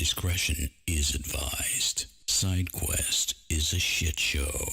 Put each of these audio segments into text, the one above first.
discretion is advised. Side Quest is a shit show.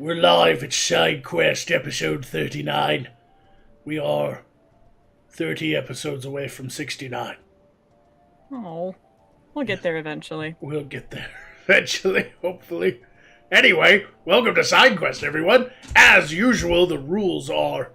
We're live at Side Quest episode 39. We are 30 episodes away from 69. Oh, we'll get there eventually. We'll get there eventually, hopefully. Anyway, welcome to Side Quest, everyone. As usual, the rules are,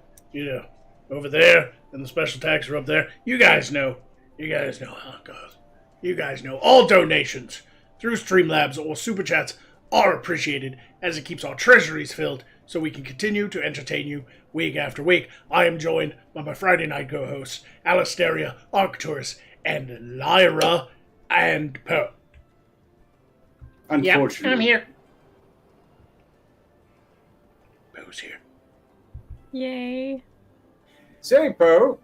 over there, and the special tags are up there. You guys know how it goes. You guys know all donations through Streamlabs or Super Chats are appreciated, as it keeps our treasuries filled so we can continue to entertain you week after week. I am joined by my Friday night co-hosts, Alisteria, Arcturus, and Lyra, and Poe. Unfortunately. Yep, I'm here. Poe's here. Yay. Say, Poe,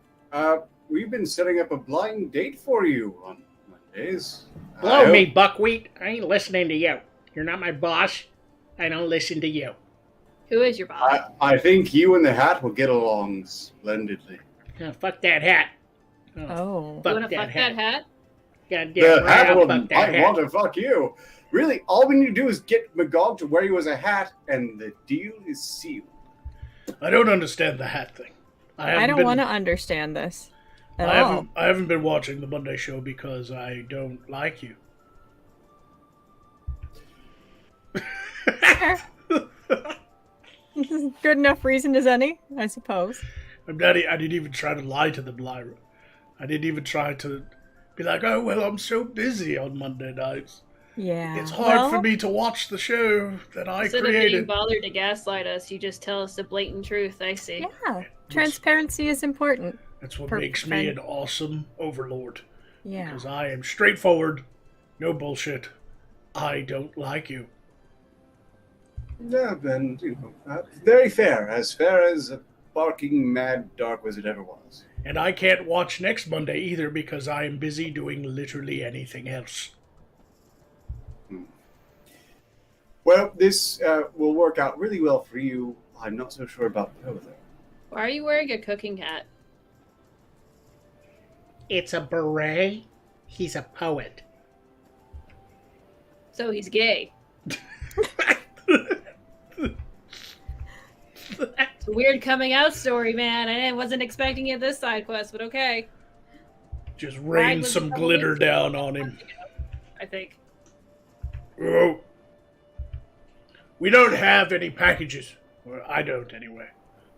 we've been setting up a blind date for you on Mondays. Blow me, buckwheat. I ain't listening to you. You're not my boss. I don't listen to you. Who is your boss? I think you and the hat will get along splendidly. Oh, fuck that hat. Oh. You want to fuck that hat? Goddamn The right, hat I'll will fuck that might hat. want to fuck you. Really, all we need to do is get Magog to wear you as a hat, and the deal is sealed. I don't understand the hat thing. I don't want to understand this at I all. haven't been watching the Monday show because I don't like you. Good enough reason as any, I suppose. I didn't even try to lie to them, Lyra. I didn't even try to be like, oh, well, I'm so busy on Monday nights. Yeah. It's hard for me to watch the show that I Instead of being created. bothered to gaslight us, you just tell us the blatant truth. I see. Yeah. Transparency is important. That's what Per makes friend. me an awesome overlord. Yeah. Because I am straightforward, no bullshit. I don't like you. Yeah, then, very fair as a barking mad dark wizard ever was. And I can't watch next Monday either because I am busy doing literally anything else. Well, this will work out really well for you. I'm not so sure about Poe, though. Why are you wearing a cooking hat? It's a beret. He's a poet. So he's gay. It's a weird coming out story, man. I wasn't expecting it this side quest, but okay. Just rain was some probably glitter down on him. I think. Oh. We don't have any packages. Or I don't, anyway.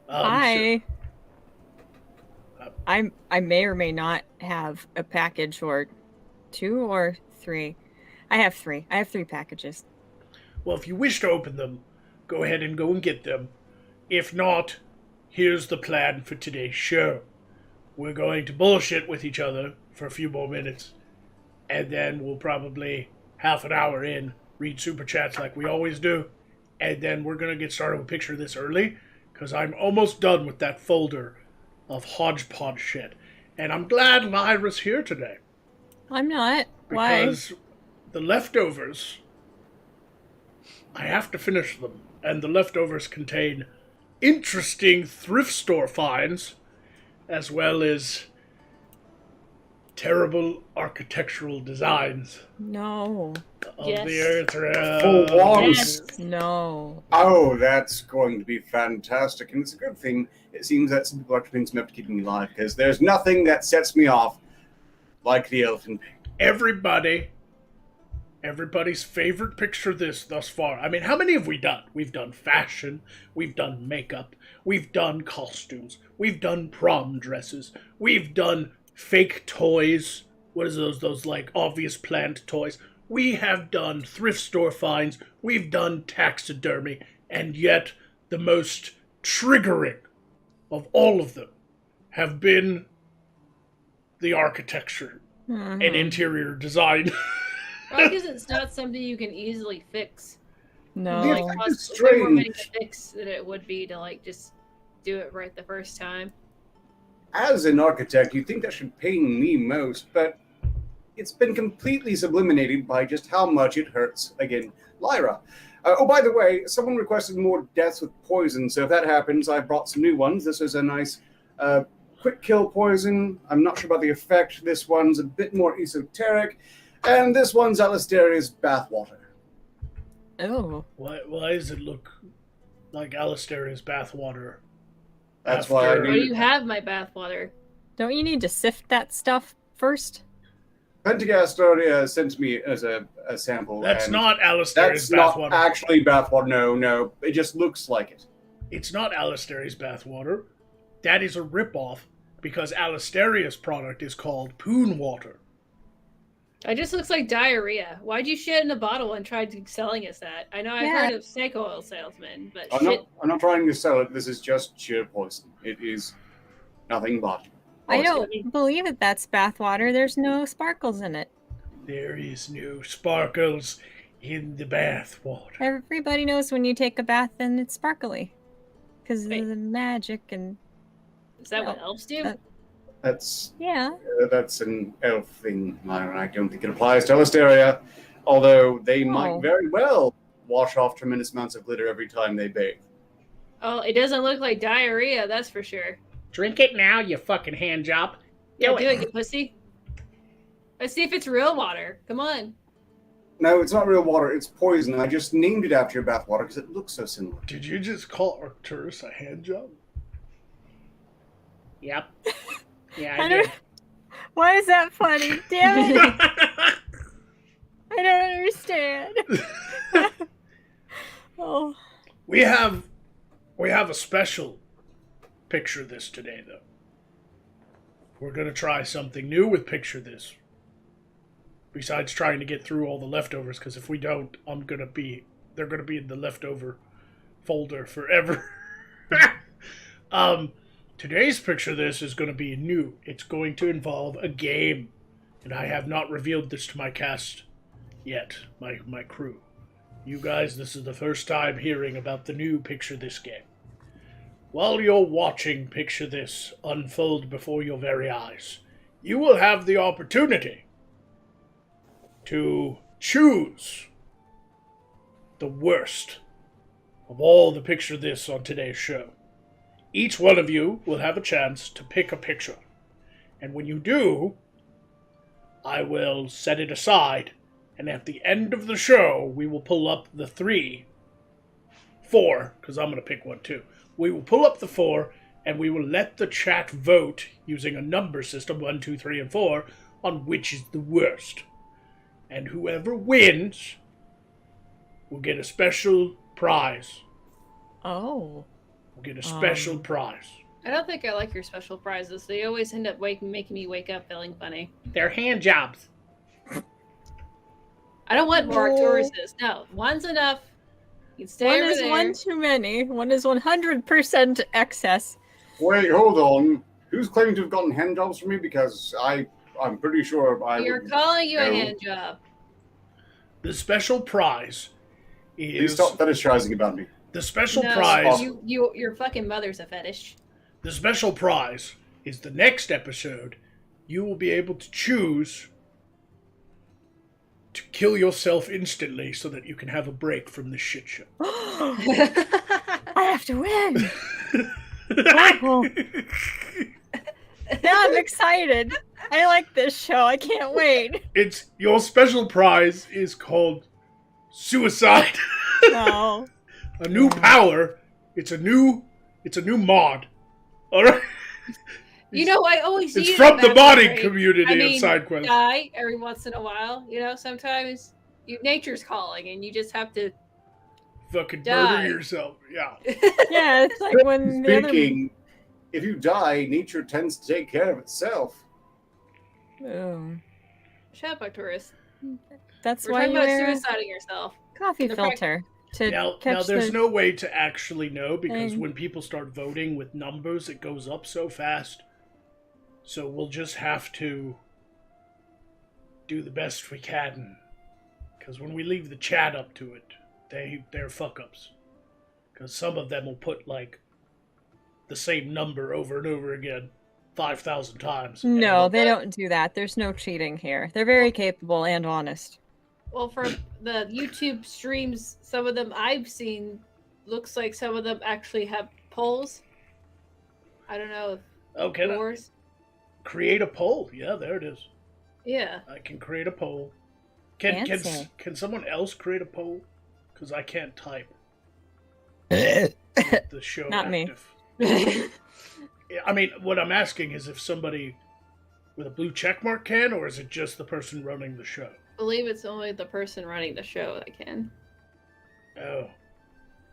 I may or may not have a package or 2 or 3. I have 3. I have 3 packages. Well, if you wish to open them, go ahead and go and get them. If not, here's the plan for today's show. We're going to bullshit with each other for a few more minutes, and then we'll probably, half an hour in, read Super Chats like we always do, and then we're going to get started with Picture This early, because I'm almost done with that folder of hodgepodge shit. And I'm glad Lyra's here today. I'm not. Why? Because the leftovers I have to finish them, and the leftovers contain interesting thrift store finds, as well as terrible architectural designs No. of Yes. the Earth. For once. Yes. No. Oh, that's going to be fantastic. And it's a good thing. It seems that some people are putting some up to keeping me alive, because there's nothing that sets me off like the elephant pig. Everybody's favorite picture this thus far. I mean, how many have we done? We've done fashion, we've done makeup, we've done costumes, we've done prom dresses, we've done fake toys. What is those like obvious plant toys? We have done thrift store finds, we've done taxidermy, and yet the most triggering of all of them have been the architecture and interior design. Why? Because it's not something you can easily fix. No. Yeah. Like, It's costs way more money to strange. fix than it would be to like just do it right the first time. As an architect, you'd think that should pain me most, but it's been completely subliminated by just how much it hurts. Again, Lyra. Oh, by the way, someone requested more deaths with poison, so if that happens, I brought some new ones. This is a nice quick kill poison. I'm not sure about the effect. This one's a bit more esoteric. And this one's Alistaria's bathwater. Oh. Why does it look like Alistaria's bathwater? That's why I After- Why do need you have my bathwater? Don't you need to sift that stuff first? Pentagast sent me as a sample. That's and not Alistaria's That's not bathwater. actually bathwater. No. It just looks like it. It's not Alistaria's bathwater. That is a ripoff because Alistaria's product is called Poon Water. It just looks like diarrhea. Why'd you shit in a bottle and try selling us that? I know I've Yeah. heard of snake oil salesmen, but I'm shit. not trying to sell it. This is just sheer poison. It is nothing but. I Oh, don't believe it. That's bathwater. There's no sparkles in it. There is no sparkles in the bathwater. Everybody knows when you take a bath and it's sparkly. Because Wait. of the magic and... Is that what No. elves do? That's Yeah. an elf thing, Myra. I don't think it applies to Alistaria, although they Oh. might very well wash off tremendous amounts of glitter every time they bathe. Oh, it doesn't look like diarrhea, that's for sure. Drink it now, you fucking hand job. Yeah, do it, you pussy. Let's see if it's real water. Come on. No, it's not real water. It's poison. I just named it after your bathwater because it looks so similar. Did you just call Arcturus a hand job? Yep. Yeah, I don't... Why is that funny? Damn it. I don't understand. Oh. We have a special picture this today, though. We're gonna try something new with picture this. Besides trying to get through all the leftovers, because if we don't, they're gonna be in the leftover folder forever. Today's picture this is gonna be new. It's going to involve a game, and I have not revealed this to my cast yet, my crew. You guys, this is the first time hearing about the new Picture This game. While you're watching Picture This unfold before your very eyes, you will have the opportunity to choose the worst of all the Picture This on today's show. Each one of you will have a chance to pick a picture. And when you do, I will set it aside, and at the end of the show, we will pull up the 4, because I'm going to pick one too. We will pull up the 4, and we will let the chat vote using a number system, 1, 2, 3, and 4, on which is the worst. And whoever wins will get a special prize. Oh. Will get a special prize. I don't think I like your special prizes. They always end up making me wake up feeling funny. They're hand jobs. I don't want more No. Arcturuses. No, one's enough. You can stay One over is there. one too many. One is 100% excess. Wait, hold on. Who's claiming to have gotten hand jobs from me? Because I'm pretty sure I You're would calling you a know. hand job. The special prize Please is stop fetishizing about me. the special No, prize. your fucking mother's a fetish. The special prize is the next episode. You will be able to choose to kill yourself instantly so that you can have a break from this shit show. I have to win. Oh. Now I'm excited. I like this show. I can't wait. It's your special prize is called Suicide. Oh. A new power. It's a new mod. All right. You know, I always It's see from the modding right? community of SideQuest. Die every once in a while. You know, sometimes nature's calling, and you just have to Fucking die. murder yourself. Yeah. Yeah, it's like when the other... Speaking, if you die, nature tends to take care of itself. Oh. Shut up, Arcturus. That's We're why talking you about wear suiciding yourself. coffee The filter to Now catch there's the... no way to actually know because thing. when people start voting with numbers, it goes up so fast. So we'll just have to do the best we can. Because when we leave the chat up to it, they're fuck-ups. Because some of them will put, like, the same number over and over again 5,000 times. No, they don't do that. There's no cheating here. They're very capable and honest. Well, for the YouTube streams, some of them I've seen, looks like some of them actually have polls. I don't know if Okay, yours. create a poll. Yeah, there it is. Yeah. I can create a poll. Can Fancy. someone else create a poll? Because I can't type. Eh? The show Not me. active. I mean, what I'm asking is if somebody with a blue check mark can, or is it just the person running the show? I believe it's only the person running the show that can. Oh,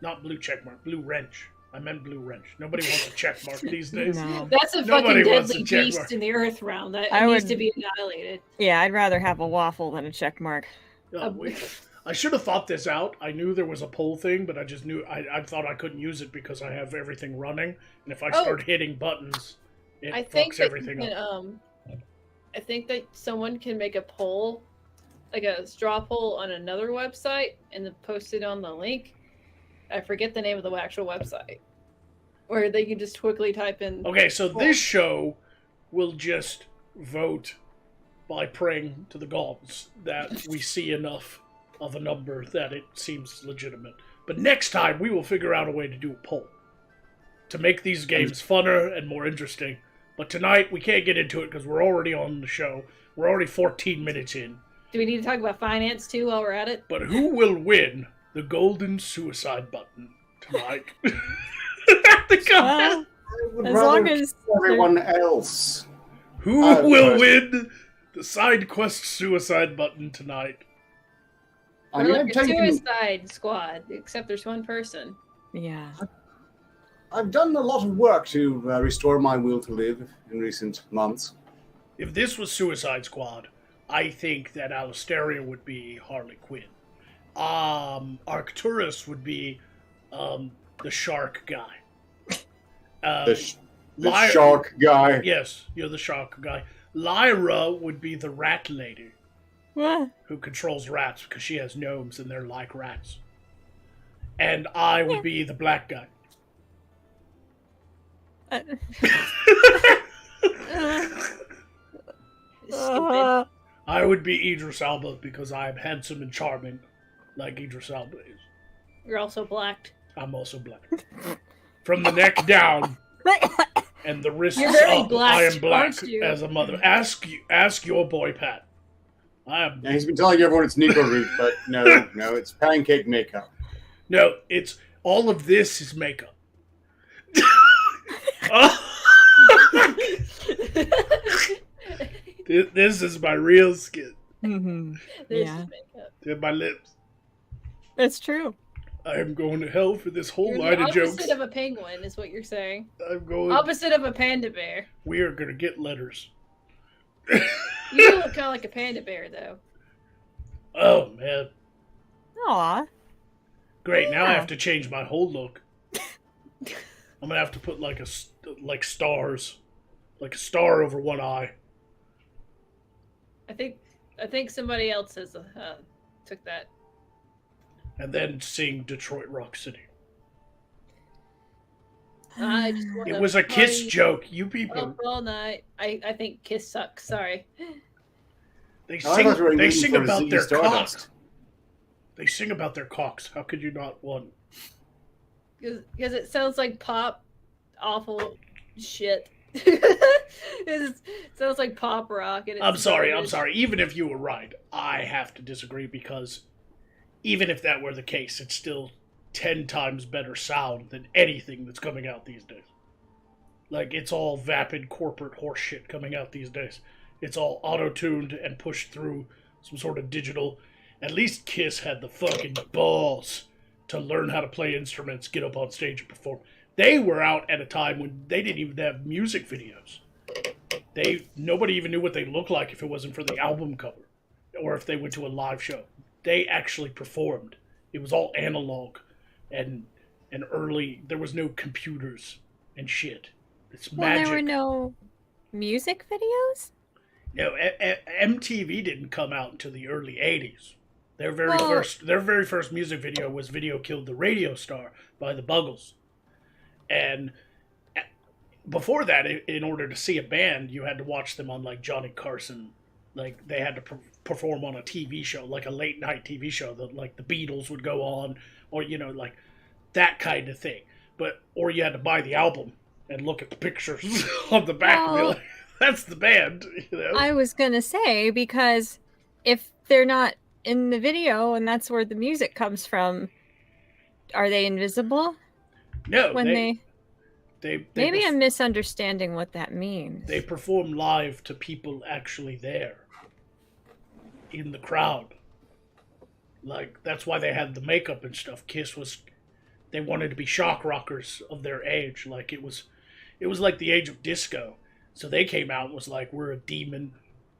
not blue check mark, blue wrench. I meant blue wrench. Nobody wants a check mark these days. No. That's a Nobody fucking wants deadly a check beast mark. in the earth realm that I needs would- to be annihilated. Yeah, I'd rather have a waffle than a check mark. Oh, I should have thought this out. I knew there was a poll thing, but I just knew I thought I couldn't use it because I have everything running, and if I start hitting buttons, it I think fucks that everything you can, up. I think that someone can make a poll, like a straw poll on another website, and then post it on the link. I forget the name of the actual website, where they can just quickly type in. Okay, so poll. this show will just vote by praying to the gods that we see enough of a number that it seems legitimate. But next time, we will figure out a way to do a poll to make these games funner and more interesting. But tonight, we can't get into it because we're already on the show. We're already 14 minutes in. Do we need to talk about finance too while we're at it? But who will win the golden suicide button tonight? Well, I would as rather long as kill everyone else. Who will win the side quest suicide button tonight? I We're mean, like a suicide squad, except there's one person. yeah. I've done a lot of work to restore my will to live in recent months. If this was Suicide Squad, I think that Alistaria would be Harley Quinn. Arcturus would be the shark guy. The Lyra- shark guy. Yes, you're the shark guy. Lyra would be the rat lady What? who controls rats because she has gnomes and they're like rats. And I would be the black guy. Uh, I would be Idris Elba because I'm handsome and charming, like Idris Elba is. You're also blacked. I'm also black. From the neck down and the wrists You're very up, black, I am black aren't you? as a mother. Ask your boy Pat. I am. Yeah, he's been telling everyone it's Nico Root, but no, it's pancake makeup. No, it's all of this is makeup. This is my real skin. mm-hmm. This Yeah. is makeup. They're my lips. It's true. I am going to hell for this whole You're line the of opposite jokes. of a penguin, is what you're saying. I'm going. Opposite of a panda bear. We are going to get letters. You do look kind of like a panda bear, though. Oh man, Aw. great! Now I Yeah. have to change my whole look. I'm gonna have to put like stars, like a star over one eye. I think somebody else has took that. And then sing Detroit Rock City. I just want It was a kiss joke, you people. up all night. I think Kiss sucks. Sorry. They Oh, I thought you were sing. They rooting sing for about Ziggy their Stardust. cocks. They sing about their cocks. How could you not want? Because it sounds like pop, awful shit. It sounds like pop rock. And it's I'm sorry. garbage. Even if you were right, I have to disagree because even if that were the case, it's still 10 times better sound than anything that's coming out these days. Like, it's all vapid corporate horseshit coming out these days. It's all auto-tuned and pushed through some sort of digital. At least Kiss had the fucking balls to learn how to play instruments, get up on stage and perform. They were out at a time when they didn't even have music videos. Nobody even knew what they looked like if it wasn't for the album cover or if they went to a live show. They actually performed. It was all analog and early. There was no computers and shit. It's magic. Well, there were no music videos? No, MTV didn't come out until the early '80s. Their very first music video was "Video Killed the Radio Star" by the Buggles, and before that, in order to see a band, you had to watch them on like Johnny Carson. Like they had to perform on a TV show, like a late night TV show that like the Beatles would go on, or like that kind of thing. Or you had to buy the album and look at the pictures on the back and be like, that's the band. I was going to say, because if they're not in the video and that's where the music comes from, are they invisible? No, Maybe they I'm misunderstanding what that means. They perform live to people actually there in the crowd. Like, that's why they had the makeup and stuff. They wanted to be shock rockers of their age. Like, it was like the age of disco. So they came out and was like, we're a demon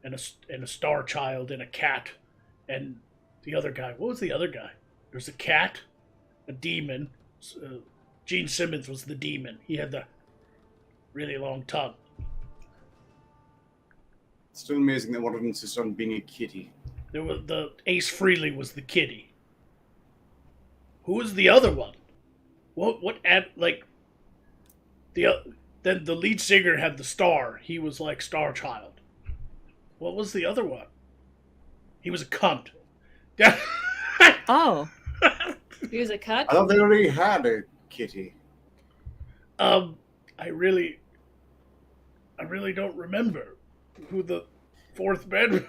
and a star child and a cat. And the other guy, what was the other guy? There's a cat, a demon. Gene Simmons was the demon. He had the really long tongue. It's still amazing that one of them insists on being a kitty. There was the Ace Frehley was the kitty. Who was the other one? Then the lead singer had the star. He was like Star Child. What was the other one? He was a cunt. Oh. He was a cut. I thought they already had a kitty. I really don't remember who the fourth band.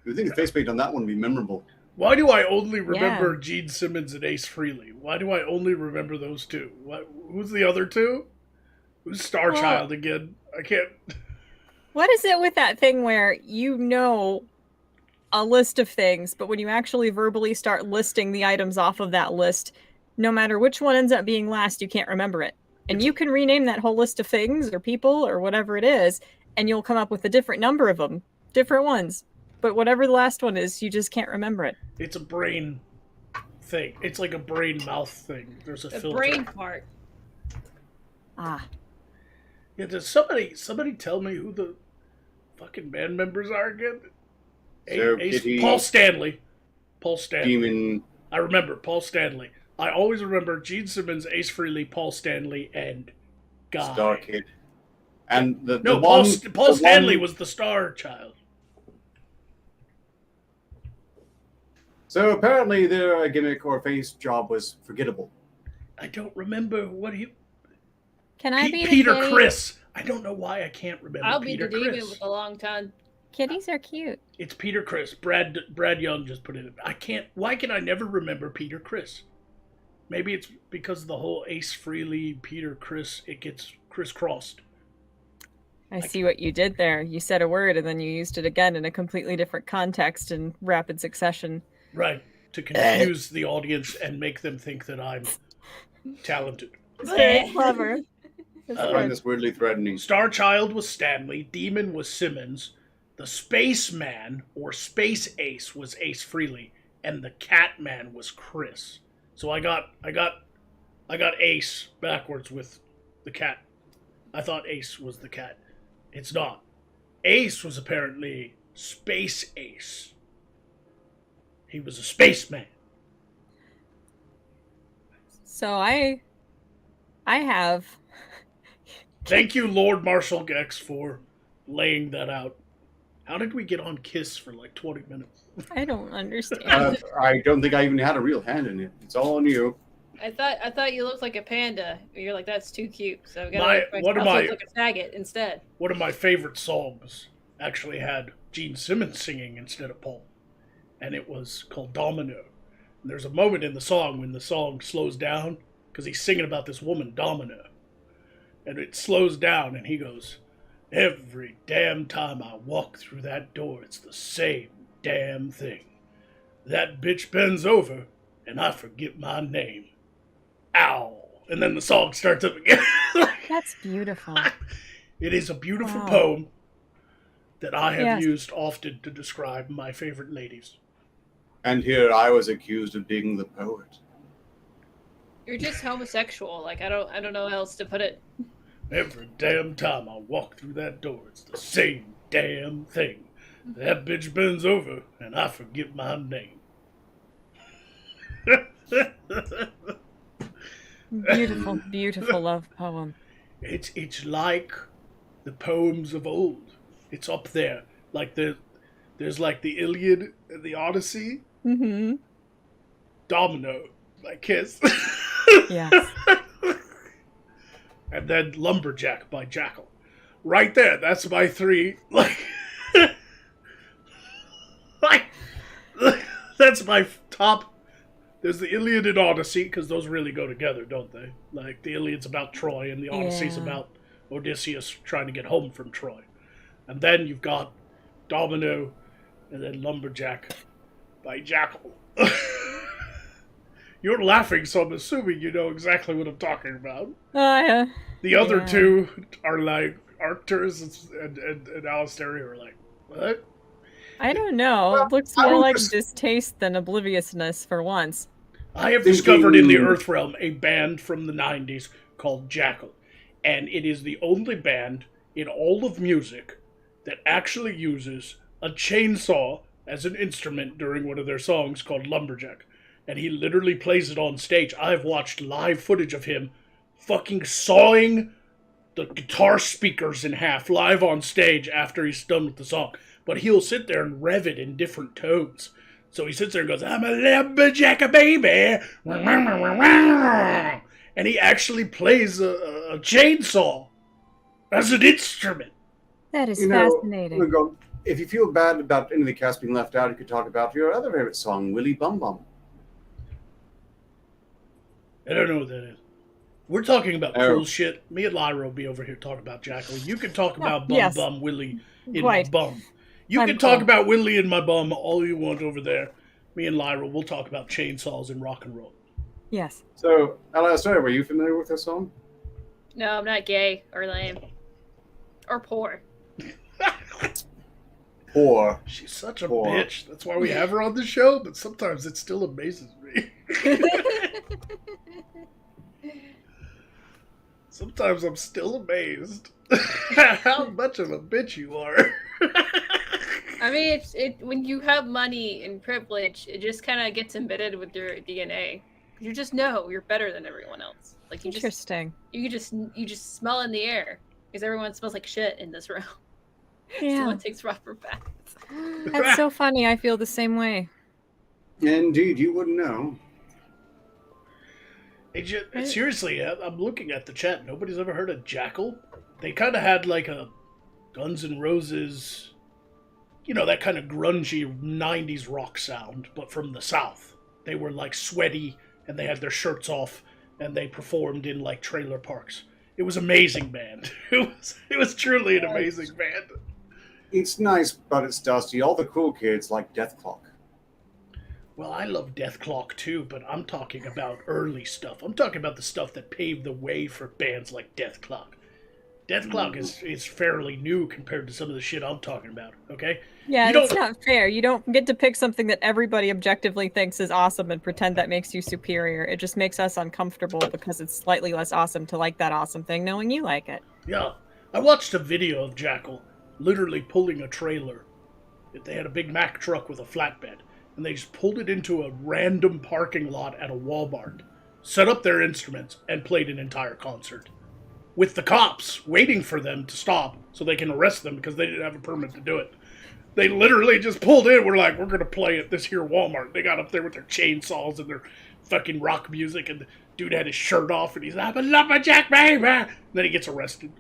I think the face paint on that one would be memorable. Why do I only remember Gene Simmons and Ace Frehley? Why do I only remember those two? Who's the other two? Who's Star Child again? I can't. What is it with that thing where you know a list of things, but when you actually verbally start listing the items off of that list, no matter which one ends up being last, you can't remember it. And you can rename that whole list of things or people or whatever it is, and you'll come up with a different number of them, different ones. But whatever the last one is, you just can't remember it. It's a brain thing. It's like a brain mouth thing. There's a filter. Brain fart. Ah. Yeah, does somebody tell me who the fucking band members are again? Paul Stanley. Demon. I remember Paul Stanley. I always remember Gene Simmons, Ace Frehley, Paul Stanley, and Guy. Star Kid. And Paul Stanley was the Star Child. So apparently their gimmick or face job was forgettable. I don't remember what he... Can I be Peter the kitty? Chris. I don't know why I can't remember I'll Peter be the demon Chris. with a long tongue. Kitties are cute. It's Peter Chris. Brad Young just put it in. Why can I never remember Peter Chris? Maybe it's because of the whole Ace Frehley, Peter Chris, it gets crisscrossed. I see what you did there. You said a word and then you used it again in a completely different context in rapid succession. Right. To confuse the audience and make them think that I'm talented. It's very clever. I find this weirdly threatening. Star Child was Stanley. Demon was Simmons. The Spaceman, or Space Ace, was Ace Frehley. And the Catman was Chris. So I got Ace backwards with the cat. I thought Ace was the cat. It's not. Ace was apparently Space Ace. He was a spaceman. So I have... Thank you, Lord Marshall Gex, for laying that out How did we get on Kiss for like 20 minutes? I don't understand. I don't think I even had a real hand in it. It's all on you. I thought you looked like a panda. You're like, that's too cute. So I My- gotta one of look my- like a faggot instead. One of my favorite songs actually had Gene Simmons singing instead of Paul, and it was called Domino. And there's a moment in the song when the song slows down because he's singing about this woman, Domino, and it slows down and he goes, "Every damn time I walk through that door, it's the same damn thing. That bitch bends over and I forget my name. Ow." And then the song starts up again. That's beautiful. It is a beautiful Wow. poem that I have Yes. used often to describe my favorite ladies. And here I was accused of being the poet. You're just homosexual. Like I don't know how else to put it. Every damn time I walk through that door, it's the same damn thing. That bitch bends over and I forget my name. Beautiful, beautiful love poem. It's like the poems of old. It's up there. Like there's like the Iliad and the Odyssey. Mm-hmm. Domino by Kiss. Yes. And then Lumberjack by Jackal. Right there, that's my three. Like, that's my top. There's the Iliad and Odyssey, because those really go together, don't they? Like, the Iliad's about Troy, and the Odyssey's Yeah. about Odysseus trying to get home from Troy. And then you've got Domino, and then Lumberjack by Jackal. You're laughing, so I'm assuming you know exactly what I'm talking about. Yeah. The other Yeah. two are like Arcturus and Alistair are like, what? I don't know. Well, It looks I more would like just- distaste than obliviousness for once. I have Thinking- discovered in the Earth Realm a band from the 90s called Jackal. And it is the only band in all of music that actually uses a chainsaw as an instrument during one of their songs called Lumberjack. And he literally plays it on stage. I've watched live footage of him fucking sawing the guitar speakers in half live on stage after he's done with the song. But he'll sit there and rev it in different tones. So he sits there and goes, "I'm a lumberjack, baby." And he actually plays a chainsaw as an instrument. That is You know, fascinating. Magog, if you feel bad about any of the cast being left out, you could talk about your other favorite song, Willy Bum Bum. I don't know what that is. We're talking about Oh. cool shit. Me and Lyra will be over here talking about Jackal. You can talk about yes. Bum Willie in Quite. my bum. You I'm can talk cool. about Willie in my bum all you want over there. Me and Lyra will talk about chainsaws and rock and roll. Yes. So, Alistair, were you familiar with this song? No, I'm not gay or lame. Or poor. Poor. She's such a Poor. bitch. That's why we have her on the show, but sometimes it still amazes me. Sometimes I'm still amazed how much of a bitch you are. I mean, it when you have money and privilege, it just kind of gets embedded with your DNA. You just know you're better than everyone else. Like you Interesting. just smell in the air because everyone smells like shit in this room. Yeah. Someone takes proper baths. That's so funny. I feel the same way. Indeed, you wouldn't know. Seriously, I'm looking at the chat. Nobody's ever heard of Jackal? They kind of had like a Guns N' Roses, you know, that kind of grungy 90s rock sound, but from the South. They were like sweaty and they had their shirts off and they performed in like trailer parks. It was amazing band. It was truly an amazing band. It's nice, but it's dusty. All the cool kids like Death Clock. Well, I love Death Clock too, but I'm talking about early stuff. I'm talking about the stuff that paved the way for bands like Death Clock. Death Clock is fairly new compared to some of the shit I'm talking about, okay? Yeah, You it's don't- not fair. You don't get to pick something that everybody objectively thinks is awesome and pretend that makes you superior. It just makes us uncomfortable because it's slightly less awesome to like that awesome thing knowing you like it. Yeah. I watched a video of Jackal literally pulling a trailer. They had a big Mack truck with a flatbed, and they just pulled it into a random parking lot at a Walmart, set up their instruments, and played an entire concert. With the cops waiting for them to stop so they can arrest them because they didn't have a permit to do it. They literally just pulled in. We're like, we're going to play at this here Walmart. They got up there with their chainsaws and their fucking rock music, and the dude had his shirt off, and he's like, I'm a lumberjack, baby. And then he gets arrested.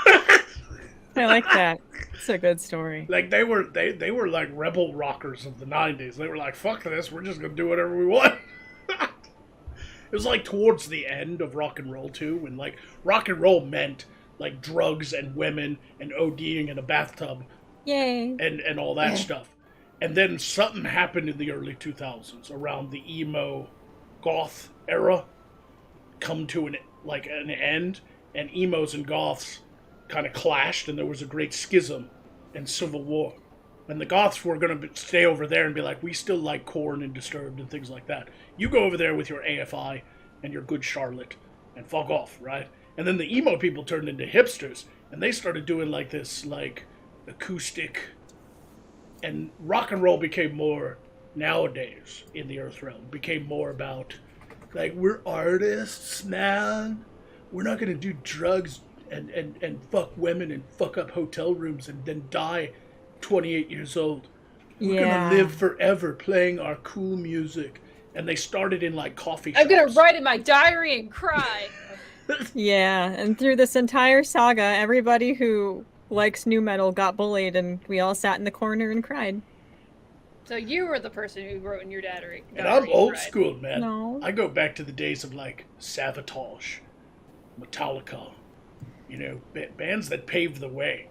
I like that. It's a good story. Like, they were like rebel rockers of the 90s. They were like, fuck this, we're just going to do whatever we want. It was like towards the end of rock and roll, too, when, like, rock and roll meant, like, drugs and women and ODing in a bathtub. Yay. And all that stuff. And then something happened in the early 2000s around the emo goth era come to an end, and emos and goths kind of clashed, and there was a great schism and civil war. And the goths were going to stay over there and be like, we still like Korn and Disturbed and things like that. You go over there with your AFI and your Good Charlotte and fuck off, right? And then the emo people turned into hipsters, and they started doing like this, like, acoustic, and rock and roll became more nowadays in the Earth realm. Became more about, like, we're artists, man. We're not going to do drugs and fuck women and fuck up hotel rooms and then die 28 years old. We're gonna live forever playing our cool music. And they started in like coffee shops. I'm gonna write in my diary and cry. Yeah, and through this entire saga, everybody who likes nu metal got bullied, and we all sat in the corner and cried. So you were the person who wrote in your diary. And I'm old school, man. No. I go back to the days of like Savatage, Metallica, you know, bands that paved the way.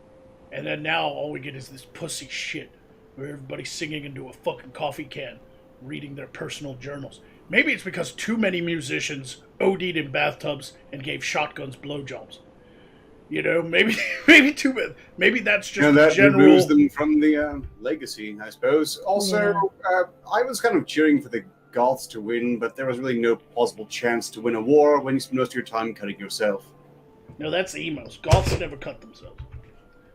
And then now all we get is this pussy shit where everybody's singing into a fucking coffee can, reading their personal journals. Maybe it's because too many musicians OD'd in bathtubs and gave shotguns blowjobs. You know, maybe too many. Maybe that's just that general. removes them from the legacy, I suppose. Also, I was kind of cheering for the Goths to win, but there was really no possible chance to win a war when you spend most of your time cutting yourself. No, that's the emos. Goths never cut themselves.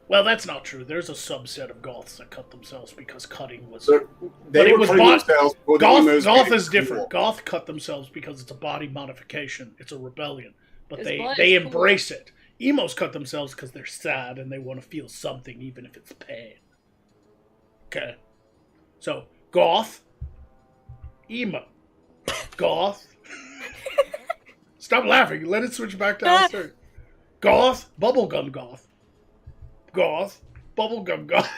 Well, that's not true. There's a subset of goths that cut themselves because cutting was. So they were cutting themselves. Goth is different. Goth cut themselves because it's a body modification. It's a rebellion, but they embrace it. Emos cut themselves because they're sad and they want to feel something, even if it's pain. Okay, so goth, emo, goth. Stop laughing. Let it switch back to how it started. Goth, bubblegum goth. Goth, bubblegum goth.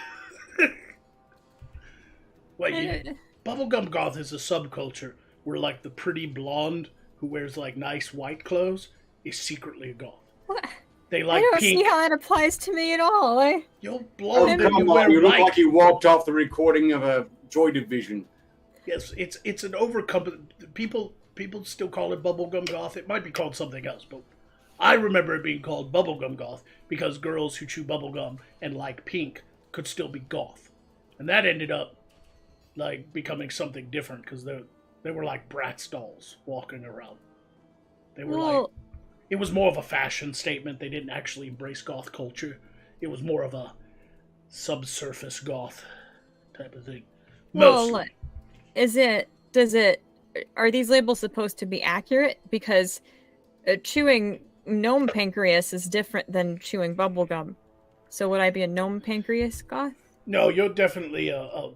Wait, bubblegum goth is a subculture where, like, the pretty blonde who wears, like, nice white clothes is secretly a goth. What? They like I don't pink. see how that applies to me at all. You're blonde come and you on, wear you look white. like you walked off the recording of a Joy Division. Yes, it's an overcome. People still call it bubblegum goth. It might be called something else, but I remember it being called bubblegum goth because girls who chew bubblegum and like pink could still be goth. And that ended up, like, becoming something different because they were like Bratz dolls walking around. They were like, it was more of a fashion statement. They didn't actually embrace goth culture. It was more of a subsurface goth type of thing. Well, are these labels supposed to be accurate? Because chewing gnome pancreas is different than chewing bubblegum. So would I be a gnome pancreas goth? No, you're definitely a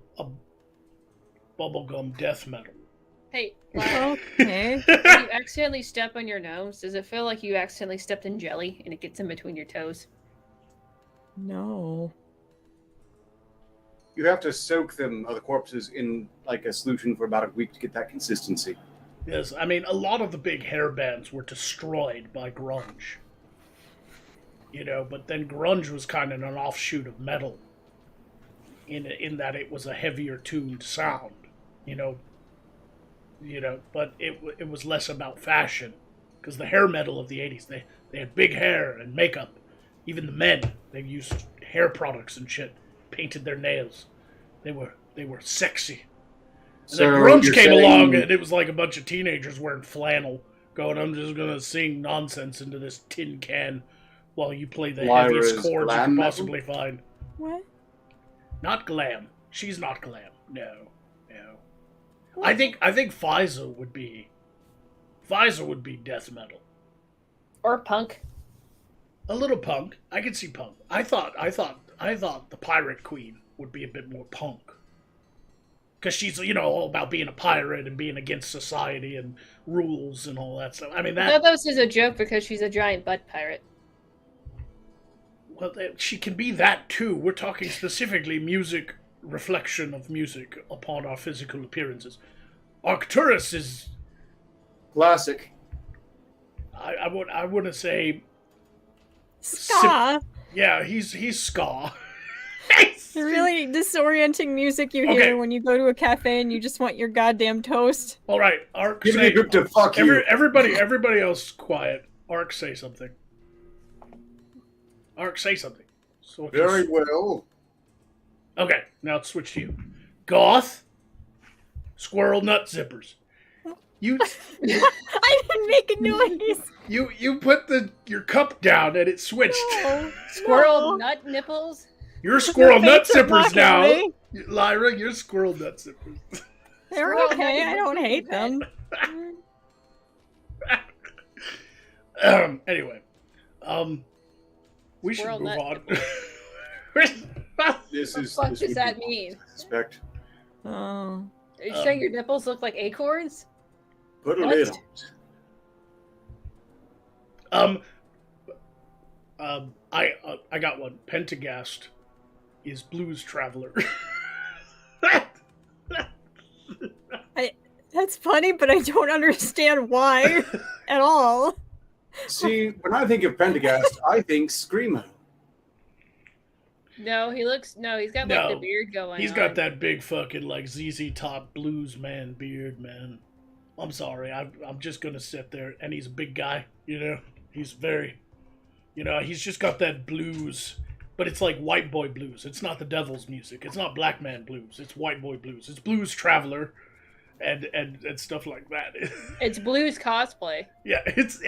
bubblegum death metal. Hey, okay. if you accidentally step on your nose, does it feel like you accidentally stepped in jelly and it gets in between your toes? No. You have to soak them, the corpses, in like a solution for about a week to get that consistency. Yes, I mean, a lot of the big hair bands were destroyed by grunge. You know, but then grunge was kind of an offshoot of metal in that it was a heavier tuned sound, you know, but it was less about fashion because the hair metal of the 80s, they had big hair and makeup. Even the men, they used hair products and shit, painted their nails. They were sexy. And then grunge came along, and it was like a bunch of teenagers wearing flannel, going, I'm just going to sing nonsense into this tin can while you play the heaviest chords you can possibly find. What? Not glam. She's not glam. No. What? I think Pfizer would be death metal. Or punk. A little punk. I could see punk. I thought the Pirate Queen would be a bit more punk. Because she's, all about being a pirate and being against society and rules and all that stuff. I mean, I thought that was just a joke because she's a giant butt pirate. Well, she can be that too. We're talking specifically music, reflection of music upon our physical appearances. Arcturus is... Classic. I want to say... Ska. Yeah, he's ska. The really disorienting music you hear when you go to a cafe and you just want your goddamn toast. All right, Ark. Give me a group to fuck you. Everybody else, quiet. Ark, say something. Ark, say something. So Very well. Okay, now let's switch to you. Goth. Squirrel nut zippers. You. I didn't make a noise. You put your cup down and it switched. No, Squirrel no. nut nipples? You're squirrel nut Fates are zippers mocking now. me. Lyra, you're squirrel nut zippers. They're Squirrel okay. nut I don't nipples hate them. Anyway, we should Squirrel move nut on. This What is. the fuck this does would that be mean? Suspect. Oh. Are you saying your nipples look like acorns? Put a What? lid on it. I got one. Pentagast is Blues Traveler. That's funny, but I don't understand why at all. See, when I think of Pentagast, I think Screamo. No, he's got like the beard going He's on. got that big fucking like ZZ Top blues man beard, man. I'm sorry, I'm just gonna sit there, and he's a big guy, He's very, he's just got that blues, but it's like white boy blues. It's not the devil's music. It's not black man blues. It's white boy blues. It's Blues Traveler, and stuff like that. It's blues cosplay. Yeah, it's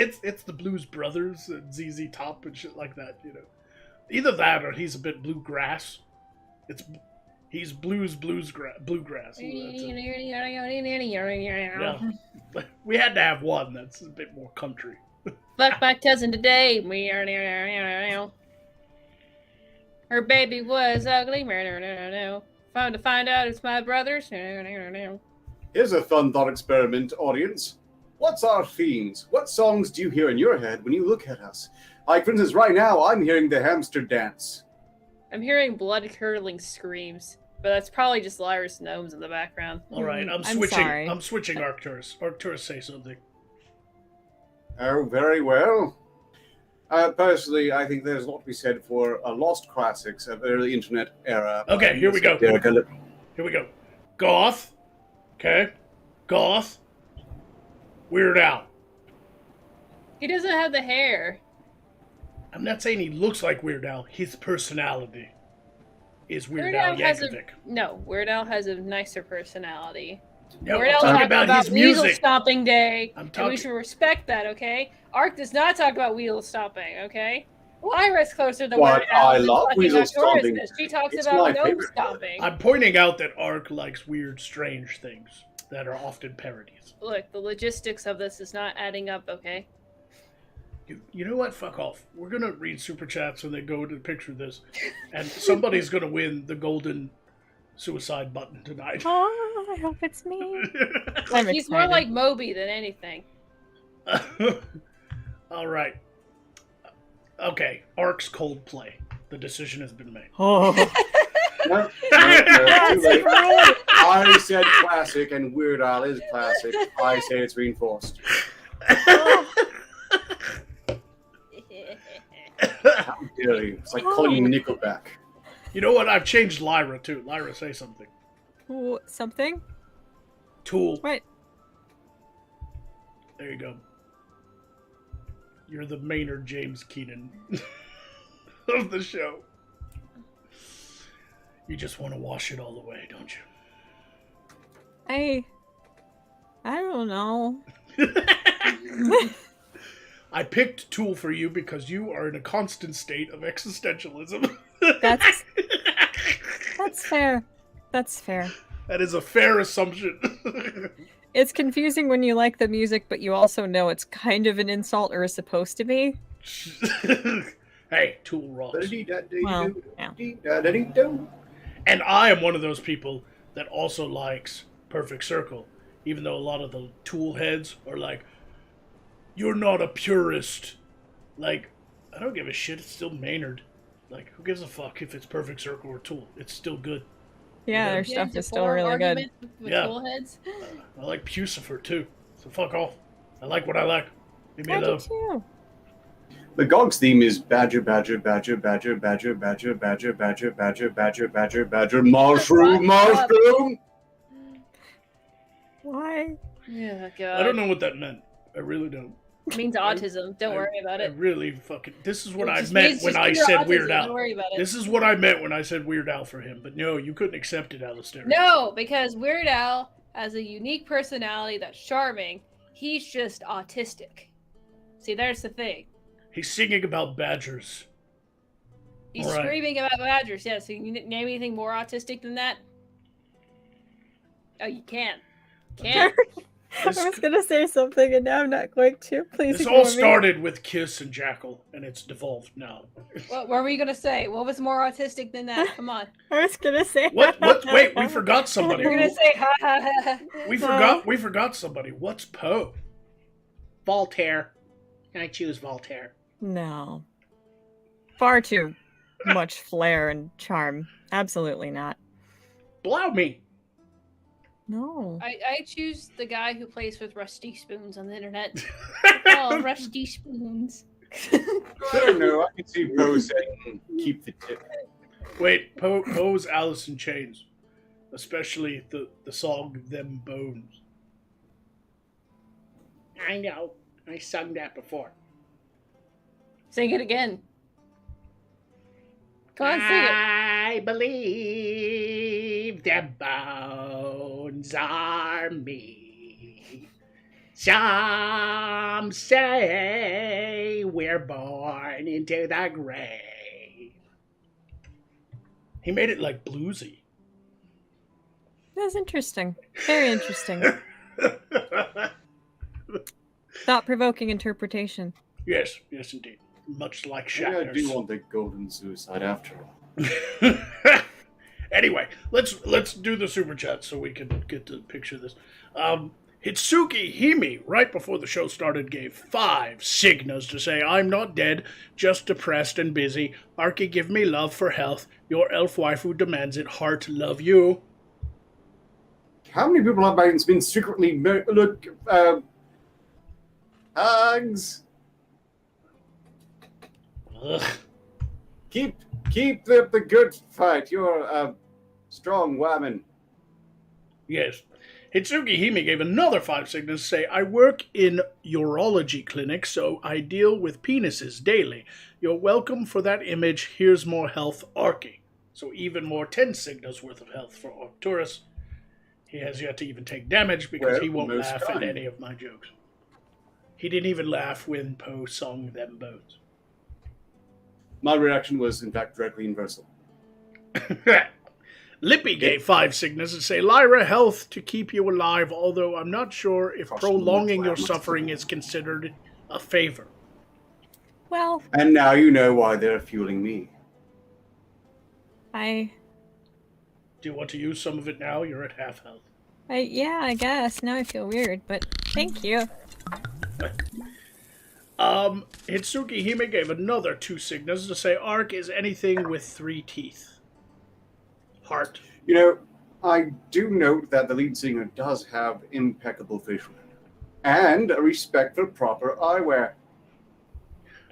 the Blues Brothers and ZZ Top and shit like that, Either that or he's a bit bluegrass. He's bluegrass. Yeah. We had to have one that's a bit more country. Fuck my cousin today. Her baby was ugly. Found to find out it's my brother's. Here's a fun thought experiment, audience. What's our themes? What songs do you hear in your head when you look at us? Like, for instance, right now, I'm hearing the hamster dance. I'm hearing blood-curdling screams, but that's probably just Lyra's gnomes in the background. All right, I'm sorry. switching Arcturus. Arcturus, say something. Oh, very well. Personally, I think there's a lot to be said for lost classics of early internet era. Okay, here we go. Here we go. Goth. Okay. Goth. Weird Al. He doesn't have the hair. I'm not saying he looks like Weird Al. His personality is Weird Al Yankovic. Weird Al has a nicer personality. No, Weird Al I'm talking talking about his Weasel music. Stomping Day, I'm and talking. we should respect that, okay? Ark does not talk about Weasel Stomping, okay? Lyra's closer to But Weird Al I than love fucking Weasel Arcturus Stomping. is. She talks It's my about gnome favorite. stomping. I'm pointing out that Ark likes weird, strange things that are often parodies. Look, the logistics of this is not adding up, okay? You know what? Fuck off. We're gonna read super chats when they go to picture this, and somebody's gonna win the golden suicide button tonight. Oh, I hope it's me. I'm He's more excited. like Moby than anything. All right. Okay, Ark's Coldplay. The decision has been made. Oh. No, too late. I said classic, and Weird Al is classic. I say it's reinforced. How dare you? It's like calling Nickelback. You know what? I've changed Lyra too. Lyra, say something. Ooh, something? Tool. What? There you go. You're the Maynard James Keenan of the show. You just want to wash it all away, don't you? I don't know. I picked Tool for you because you are in a constant state of existentialism. That's fair. That's fair. That is a fair assumption. It's confusing when you like the music, but you also know it's kind of an insult or is supposed to be. Hey, Tool rocks. Well, yeah. And I am one of those people that also likes Perfect Circle, even though a lot of the tool heads are like, you're not a purist. Like, I don't give a shit. It's still Maynard. Like, who gives a fuck if it's Perfect Circle or Tool? It's still good. Yeah, their stuff is still really good. With Yeah. tool heads. I like Pucifer too. So fuck off. I like what I like. Leave me I do alone. too. Magog's theme is badger, badger, badger, badger, badger, badger, badger, badger, badger, badger, badger, badger, mushroom, mushroom. Why? Yeah, God. I don't know what that meant. I really don't. It means autism. Don't worry about I it. really fucking. This is what It I just meant means when just I pure said autism, Weird Al. Don't worry about it. This is what I meant when I said Weird Al for him. But no, you couldn't accept it, Alistair. No, because Weird Al has a unique personality that's charming. He's just autistic. See, there's the thing. He's singing about badgers. He's All right. screaming about badgers. Yeah, so you name anything more autistic than that? Oh, you can't. Can't. I was gonna say something and now I'm not going to. Please This ignore all me. started with Kiss and Jackal, and it's devolved now. What were you gonna say? What was more autistic than that? Come on. I was gonna say What? Wait, we forgot somebody. You're gonna say ha ha ha. We forgot somebody. What's Poe? Voltaire. I choose Voltaire. No. Far too much flair and charm. Absolutely not. Blow me. No. I choose the guy who plays with rusty spoons on the internet. Oh, rusty spoons. I don't know. I can see Poe saying, keep the tip. Wait, Poe's Alice in Chains. Especially the song Them Bones. I know. I sung that before. Sing it again. Come on, sing it. I believe them bones are me. Some say we're born into the grave. He made it like bluesy. That's interesting. Very interesting. Thought-provoking interpretation. Yes, indeed. Much like Maybe I do Shatner's. want the golden suicide after all. Anyway, let's do the super chat so we can get to picture this. Hitsuki Himi, right before the show started, gave 5 signas to say, I'm not dead, just depressed and busy. Arky, give me love for health. Your elf waifu demands it. Heart, love you. How many people have been secretly hugs? Ugh. Keep the good fight. You're a strong woman. Yes. Hitsuki Hime gave another 5 signas to say, I work in urology clinic, so I deal with penises daily. You're welcome for that image. Here's more health, Arky. So even more 10 signas worth of health for Arcturus. He has yet to even take damage because he won't laugh at any of my jokes. He didn't even laugh when Poe sung Them Bones. My reaction was, in fact, directly inversal. Lippy gave 5 signas to say, Lyra, health to keep you alive, although I'm not sure if prolonging your suffering is considered a favor. Well, And now you know why they're fueling me. I Do you want to use some of it now? You're at half health. yeah, I guess. Now I feel weird, but thank you. Hitsuki Hime gave another 2 signas to say, Arc is anything with 3 teeth. Heart. You know, I do note that the lead singer does have impeccable facial hair and a respect for proper eyewear.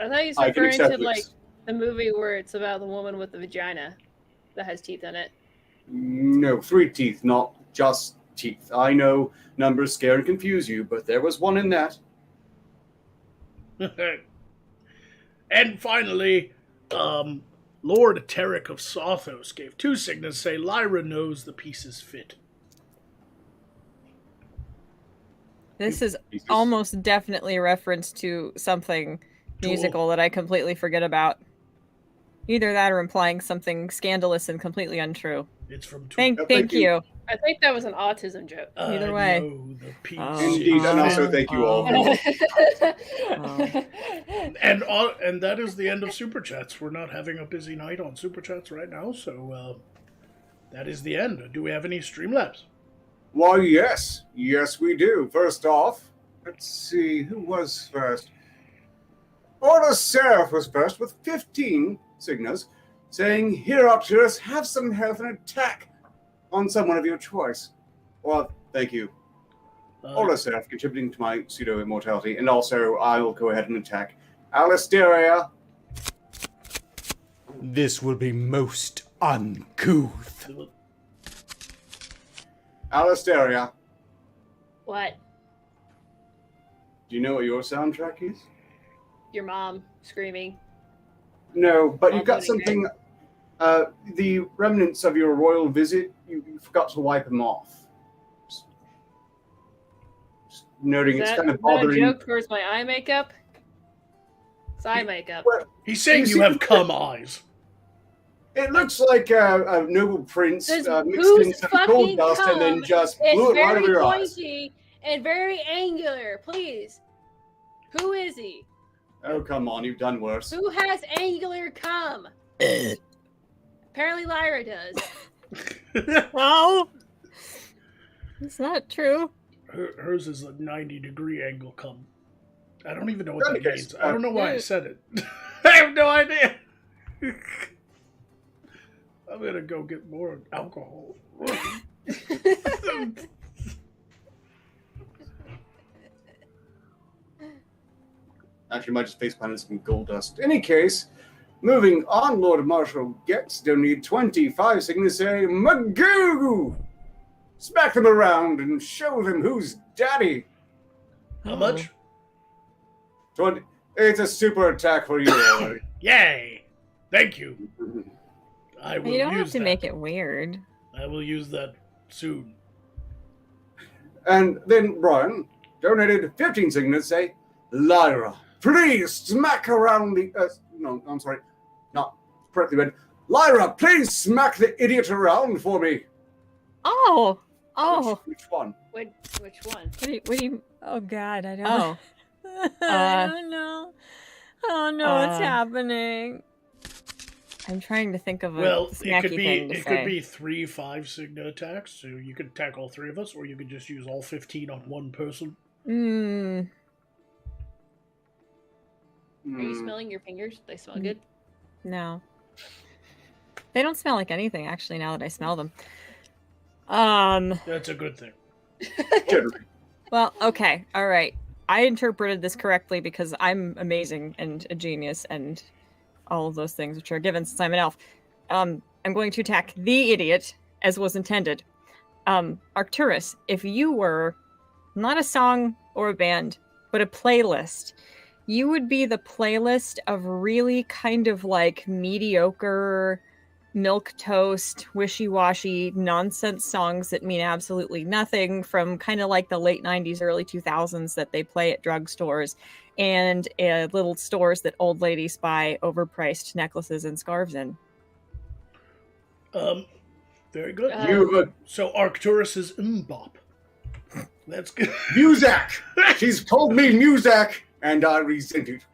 I thought he was I can referring to accept like this. the movie where it's about the woman with the vagina that has teeth in it. No, 3 teeth, not just teeth. I know numbers scare and confuse you, but there was one in that. And finally, Lord Terric of Sothos gave 2 signas to say, Lyra knows the pieces fit. This is Jesus. almost definitely a reference to something musical that I completely forget about. Either that or implying something scandalous and completely untrue. It's from Thank thank you. you. I think that was an autism joke. Either way. Know the pieces Indeed, and also fit. thank you all. And that is the end of Super Chats. We're not having a busy night on Super Chats right now, so that is the end. Do we have any Streamlabs? Why, yes. Yes, we do. First off, let's see, who was first? Order Seraph was first with 15 signas, saying, "Here, Arcturus, have some health and attack on someone of your choice." Well, thank you. Order Seraph contributing to my pseudo-immortality, and also I will go ahead and attack Alisteria. This will be most uncouth. Alisteria, What? do you know what your soundtrack is? Your mom screaming. No, but I'll you've got vote again. something. The remnants of your royal visit, you forgot to wipe them off. Just noting it's kind of Is that a bothering. joke towards my eye makeup? It's eye makeup. Well, He's saying You you see- have cum eyes. it looks like a noble prince This mixed in who's some gold fucking dust and then cum just It's blew it right very over your eyes. pointy and very angular. Please. Who is he? Oh, come on, you've done worse. Who has angular cum? Apparently Lyra does. Well, it's not true. Hers is a 90-degree angle cum. I don't even know what That'd that be means. good. I don't know why I said it. I have no idea. I'm gonna go get more alcohol. Actually, might just face planted some gold dust. Any case, moving on, Lord Marshal gets donated 25 signas saying, "Magoo! Smack them around and show them who's daddy." How much? 20. It's a super attack for you already. Yay! Thank you. I will You don't use have to that. make it weird. I will use that soon. And then Brian donated 15 signals say, "Lyra, please smack around the... no, I'm sorry. Not correctly read. Lyra, please smack the idiot around for me." Oh, oh. Which one? Which one? What do you? Oh God, I don't. Oh. I don't know. I don't know what's Uh, happening. I'm trying to think of a Well, it snacky could be thing to it say. could be 3 5 attacks, so you could attack all 3 of us, or you could just use all 15 on one person. Mm, Are you smelling your fingers? They smell good. no, they don't smell like anything. Actually, now that I smell them. Um. That's a good thing. Generally. Well, okay, all right. I interpreted this correctly because I'm amazing and a genius and all of those things which are given since I'm an elf. I'm going to attack the idiot as was intended. Arcturus, if you were not a song or a band, but a playlist, you would be the playlist of really kind of like mediocre, milquetoast, wishy-washy nonsense songs that mean absolutely nothing from kind of like the late 90s, early 2000s that they play at drugstores and little stores that old ladies buy overpriced necklaces and scarves in. Very good. So Arcturus is Mbop. That's good. Muzak! She's called me Muzak, and I resent it.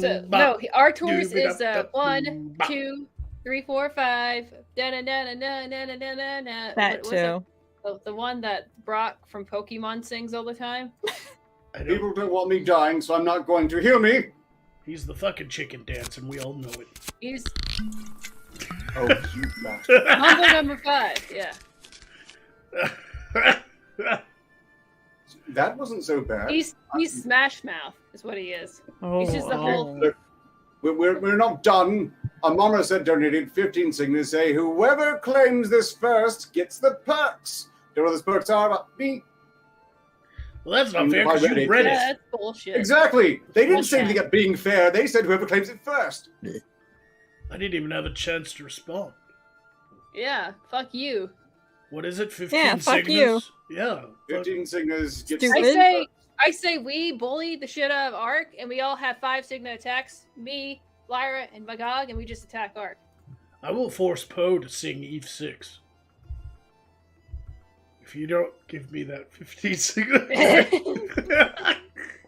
So no, Arcturus is 1, 2, 3, 4, 5. Da-na-na-na-na-na-na-na-na. That What was too. it? The one that Brock from Pokemon sings all the time. People don't want me dying, so I'm not going to. Hear me? He's the fucking chicken dance, and we all know it. He's Oh, you bastard. Mambo number 5. Yeah. That wasn't so bad. He's Smash Mouth is what he is. Oh, He's just the whole. Look, we're not done. Amara said donated 15 signals say, "Whoever claims this first gets the perks." Do you know what those perks are about me? Well, that's not fair I because read you it. read Yeah, it. that's bullshit. Exactly. They didn't say Bullshit. anything about being fair. They said whoever claims it first. I didn't even have a chance to respond. Yeah, fuck you. What is it? 15 Yeah, fuck signals? Yeah. fuck- 15 signals gets Stupid. I say we bully the shit out of Ark, and we all have 5 Signa attacks. Me, Lyra, and Magog, and we just attack Ark. I will force Poe to sing Eve 6. If you don't give me that 15 signals.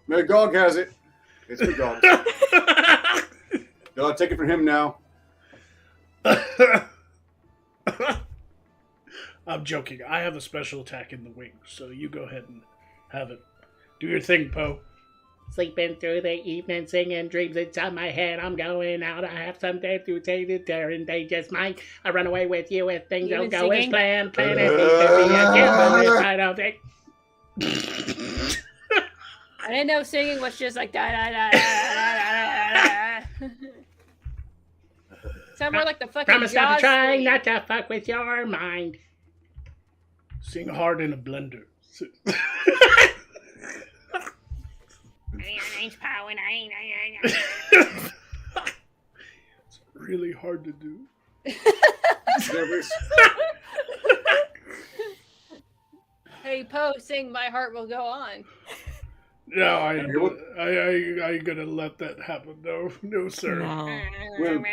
Magog has it. It's Magog. I'll take it from him now. I'm joking. I have a special attack in the wings, so you go ahead and have it. Do your thing, Poe. Sleeping through the evening, singing dreams inside my head. I'm going out. I have something to take the terror and they just might. I run away with you if things don't go as planned. Plan it to be a kid, but this I don't think. I didn't know singing was just like da da da da da da da. Sound more like the fucking Promise not to try thing. not to fuck with your mind. Sing hard in a blender. It's really hard to do. Hey, Poe, sing "My Heart Will Go On." No, I ain't gonna let that happen. No, sir. No. Well,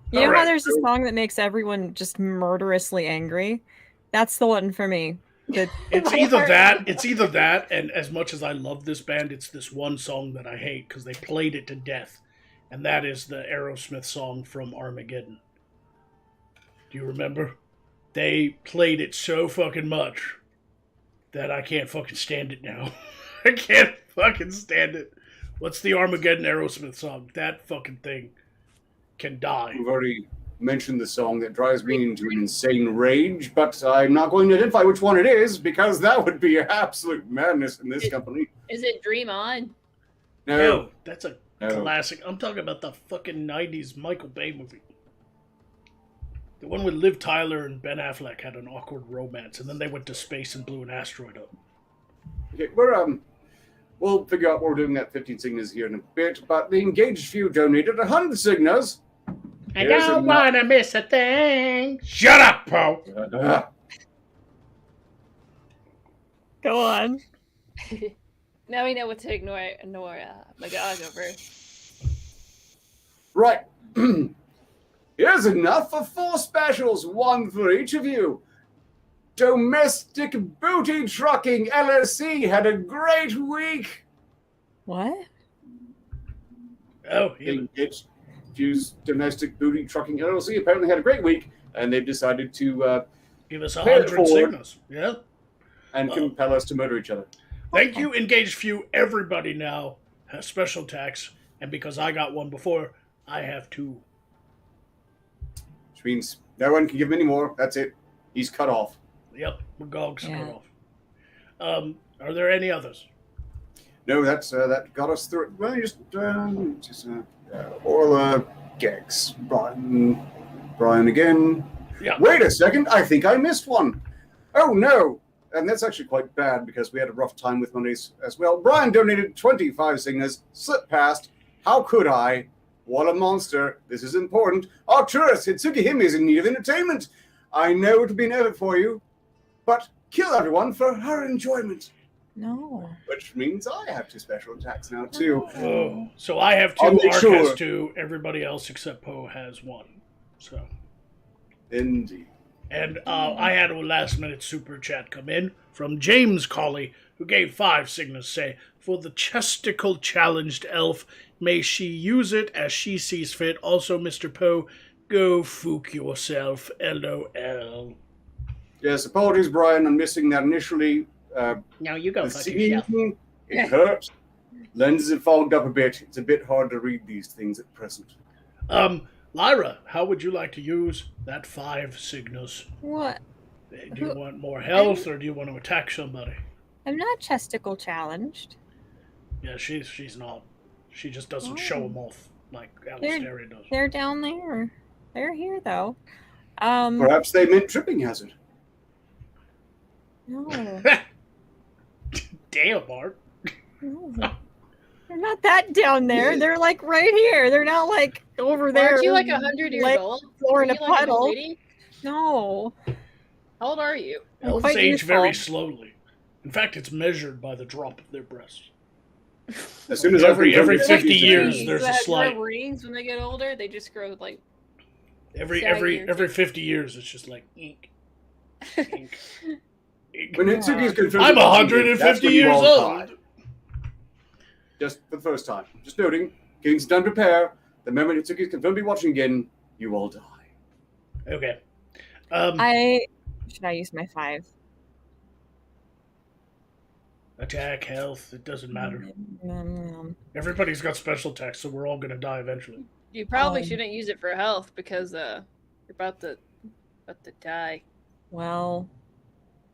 You know how Alright, there's a song that makes everyone just murderously angry? That's the one for me. It's either that, and as much as I love this band, it's this one song that I hate because they played it to death, and that is the Aerosmith song from Armageddon. Do you remember? They played it so fucking much that I can't fucking stand it now. I can't fucking stand it. What's the Armageddon Aerosmith song? That fucking thing can die. We've already mentioned the song that drives me into an insane rage, but I'm not going to identify which one it is because that would be absolute madness in this company. Is it "Dream On"? No, that's a No. classic. I'm talking about the fucking 90s Michael Bay movie. The one with Liv Tyler and Ben Affleck had an awkward romance, and then they went to space and blew an asteroid up. Okay, we'll figure out what we're doing that 15 signals here in a bit, but the engaged few donated 100 signals. I don't want to miss a thing. Shut up, Poe! Go on. Now we know what to ignore Magog over. Right. Here's enough for 4 specials, 1 for each of you. Domestic Booty Trucking LLC had a great week. What? Oh, yeah. Engaged Few's Domestic Booty Trucking LLC apparently had a great week, and they've decided to Give us Pay it 100 forward. signals. Yeah. and compel us to murder each other. Thank you, Engaged Few. Everybody now has special tax, and because I got one before, I have 2. Which means no one can give him any more. That's it. He's cut off. Yep, Magog's Yeah. cut off. Are there any others? No, that got us through it. Well, Orla, Gex, Brian again. Yeah. Wait a second, I think I missed one. Oh no, and that's actually quite bad because we had a rough time with Mondays as well. Brian donated 25 signals, slipped past. How could I? What a monster. This is important. Arcturus Hitsugihime is in need of entertainment. I know it'll be an effort for you, but kill everyone for her enjoyment. No. Which means I have 2 special attacks now, too. Oh, so I have 2, I'll make Ark sure. has 2, everybody else except Poe has 1. So, Indeed. and I had a last-minute super chat come in from James Colley, who gave 5 signals, say, for the chesticle challenged elf, may she use it as she sees fit. Also, Mr. Poe, go fook yourself, LOL. Yes, apologies, Brian. I'm missing that initially. No, you go The fuck yourself. seeing, it hurts. Lenses have fogged up a bit. It's a bit hard to read these things at present. Lyra, how would you like to use that 5 signals? What? Do you want more health, or do you want to attack somebody? I'm not chesticle challenged. Yeah, she's not. She just doesn't show them off like Alistaria does. They're down there. They're here though. Perhaps they meant tripping hazard. No. Damn, Bart. No. They're not that down there. They're like right here. They're not like over there. Aren't you like 100 years like, old? Or in a Aren't you like an old puddle. lady? No. How old are you? Elves quite age very youthful. slowly. In fact, it's measured by the drop of their breasts. As soon as Every I confirm 50 that, years, Trees there's a that slight. grow rings when they get older, they just grow like Every saggy 50 years, it's just like ink, ink, ink. When Hitsuki's confirmed, I'm that that's 150 when you years all old. die. Just for the first time. Just noting, getting done prepare. The moment Hitsuki's confirmed to be watching again, you all die. Okay. Should I use my 5? Attack, health, it doesnn't matter. Um, Everybody's got special attacks, so we're all gonna die eventually. You probably Um, shouldn't use it for health because you're about to die. well,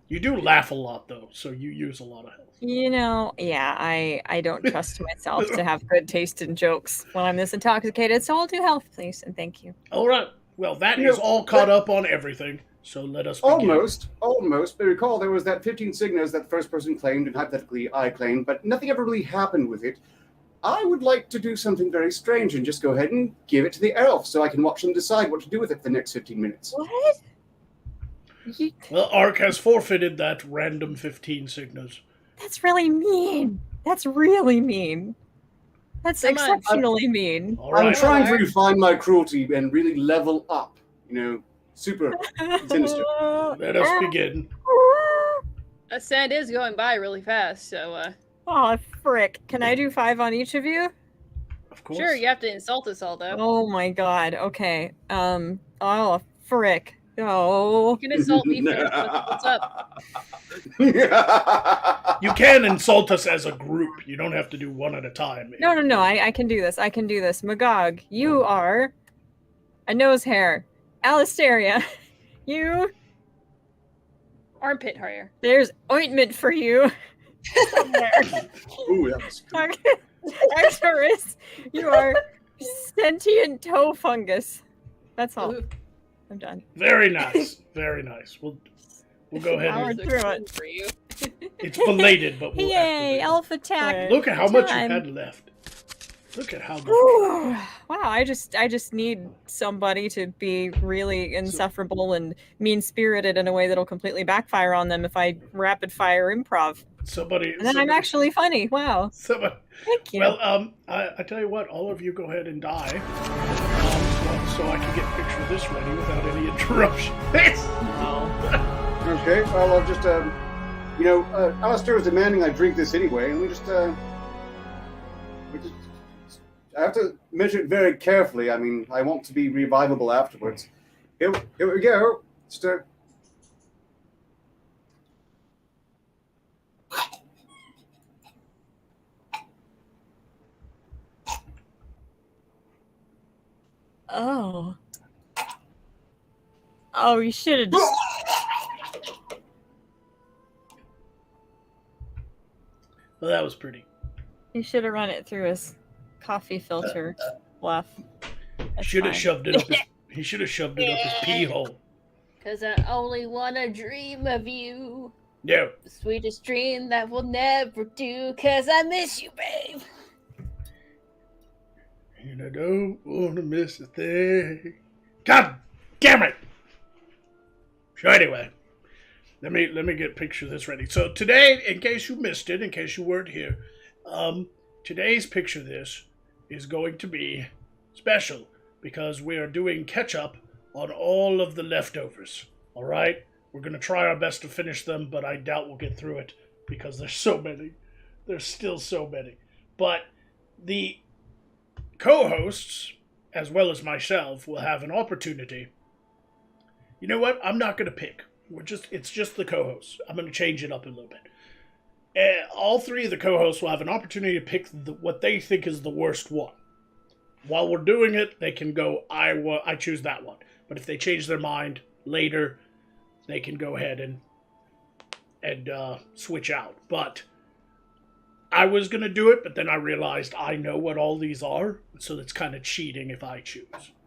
You do laugh a lot though, so you use a lot of health. yeah, I don't trust myself to have good taste in jokes when I'm this intoxicated, so I'll do health, please, and thank you. All right. Well, that You is know, all caught up on everything. So let us begin. Almost. But recall there was that 15 signas that the first person claimed, and hypothetically I claimed, but nothing ever really happened with it. I would like to do something very strange and just go ahead and give it to the elf so I can watch them decide what to do with it for the next 15 minutes. What? Well, Ark has forfeited that random 15 signas. That's really mean. That's really mean. That's Come on. exceptionally mean. All right. I'm trying to refine my cruelty and really level up. Super sinister. Let us begin. That sand is going by really fast, so Oh, frick. Can I do 5 on each of you? Of course. sure, you have to insult us all though. Oh my god. Okay. Oh, frick. Oh. You can insult me first. What's up? You can insult us as a group. You don't have to do one at a time. No. I can do this. I can do this. Magog, you are a nose hair. Alistaria, you. Armpit hair. There's ointment for you. Ooh, that was good. Arcturus, you are sentient toe fungus. That's all. Ooh. I'm done. Very nice. Very nice. We'll go ahead Power and... through it. For you. It's belated, but we'll Yay, activate. elf attack. Look at how much you time. had left. Look at how much. Ooh, wow, I just need somebody to be really insufferable and mean-spirited in a way that'll completely backfire on them if I rapid fire improv. Somebody. And then I'm actually funny. Wow. Somebody. Thank you. Well, I tell you what, all of you go ahead and die. So I can get a picture of this ready without any interruption. Okay, well, I'll just, Alistair is demanding I drink this anyway. Let me just, I have to measure it very carefully. I mean, I want to be revivable afterwards. Here we go. Just, Oh. Oh, you should have just... Well, that was pretty. You should have run it through his coffee filter. Bluff. That's Should have fine. shoved it up his. He should have shoved it up his pee hole. 'Cause I only wanna dream of you. No. The sweetest dream that will never do. 'Cause I miss you, babe. And I don't want to miss a thing. God damn it! So anyway, let me get a picture of this ready. So today, in case you missed it, in case you weren't here, today's picture of this is going to be special because we are doing catch up on all of the leftovers. All right, we're gonna try our best to finish them, but I doubt we'll get through it because there's so many. There's still so many, but the co-hosts, as well as myself, will have an opportunity. You know what? I'm not going to pick. It's just the co-hosts. I'm going to change it up a little bit. All three of the co-hosts will have an opportunity to pick what they think is the worst one. While we're doing it, they can go, I choose that one. But if they change their mind later, they can go ahead and switch out. But I was going to do it, but then I realized I know what all these are, so it's kind of cheating if I choose.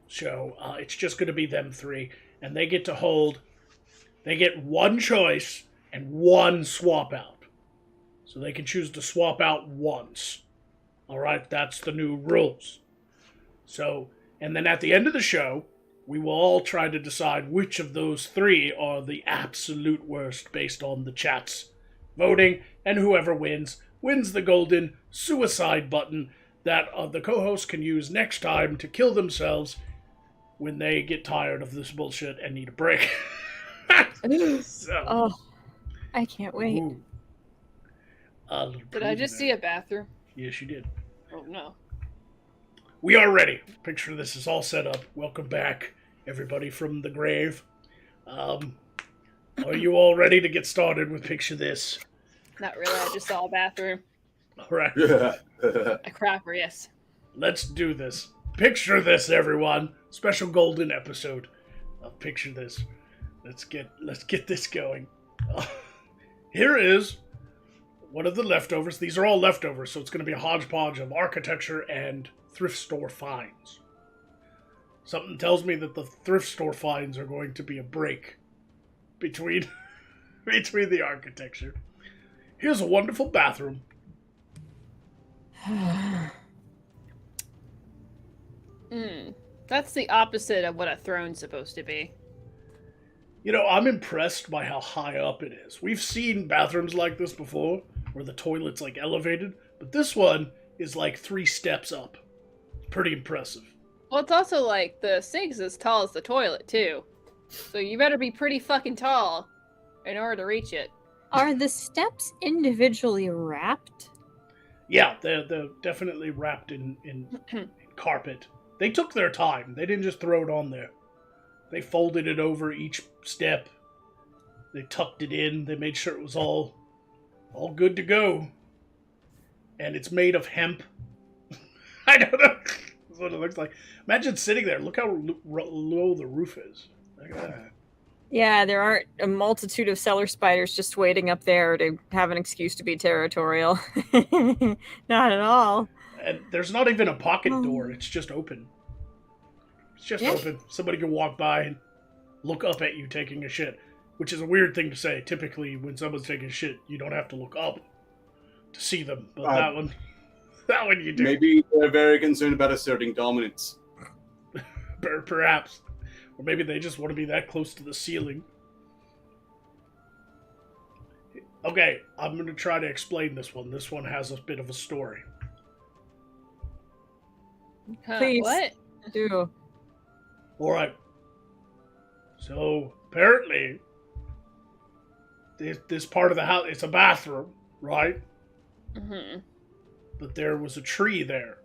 So it's just going to be them three, and they get to hold, they get one choice and one swap out. So they can choose to swap out once. All right, that's the new rules. So, and then at the end of the show, we will all try to decide which of those three are the absolute worst based on the chat's voting, and whoever wins the golden suicide button that the co-hosts can use next time to kill themselves when they get tired of this bullshit and need a break. So, Oh, I can't wait. ooh. Did I just see a bathroom? Yes, you did. Oh no. We are ready. Picture this is all set up. Welcome back. everybody from the grave. Are you all ready to get started with Picture This? Not really. I just saw a bathroom. All right. A crapper, yes. Let's do this. Picture this, everyone. Special golden episode of Picture This. Let's get this going. Here is one of the leftovers. These are all leftovers, so it's going to be a hodgepodge of architecture and thrift store finds. Something tells me that the thrift store finds are going to be a break between the architecture. Here's a wonderful bathroom. That's the opposite of what a throne's supposed to be. You know, I'm impressed by how high up it is. We've seen bathrooms like this before, where the toilet's like elevated, but this one is like 3 steps up. It's pretty impressive. Well, it's also like the sink's as tall as the toilet, too. So you better be pretty fucking tall in order to reach it. Are the steps individually wrapped? Yeah, they're definitely wrapped in carpet. They took their time. They didn't just throw it on there. They folded it over each step. They tucked it in. They made sure it was all good to go. And it's made of hemp. I don't know. That's what it looks like. Imagine sitting there. Look how low the roof is. Look at that. Yeah, there aren't a multitude of cellar spiders just waiting up there to have an excuse to be territorial. Not at all. And there's not even a pocket door. It's just open. It's just open. Somebody can walk by and look up at you taking a shit, which is a weird thing to say. Typically, when someone's taking a shit, you don't have to look up to see them. But that one you do. Maybe they're very concerned about asserting dominance. Perhaps. Or maybe they just want to be that close to the ceiling. Okay, I'm going to try to explain this one. This one has a bit of a story. Please. What? Do. Alright. So, apparently, this part of the house, it's a bathroom, right? Mm-hmm. But there was a tree there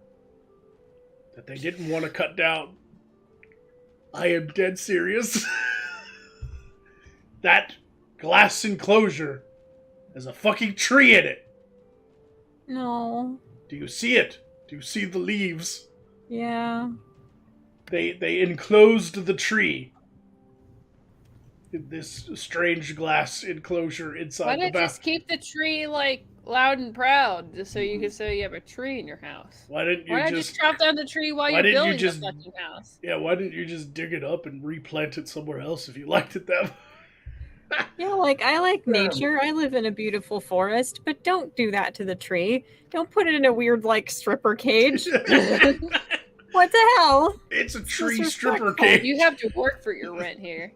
that they didn't want to cut down. I am dead serious. That glass enclosure has a fucking tree in it. No. Do you see it? Do you see the leaves? Yeah. They enclosed the tree in this strange glass enclosure inside Why the not just bathroom. keep the tree, like, loud and proud, just so you can say you have a tree in your house? Why didn't you Why not just chop down the tree while you're building the fucking house? Yeah, why didn't you just dig it up and replant it somewhere else if you liked it that much? Yeah, like, I like nature. I live in a beautiful forest, but don't do that to the tree. Don't put it in a weird, like, stripper cage. What the hell? It's a tree Disrespectful. stripper cage. You have to work for your rent here.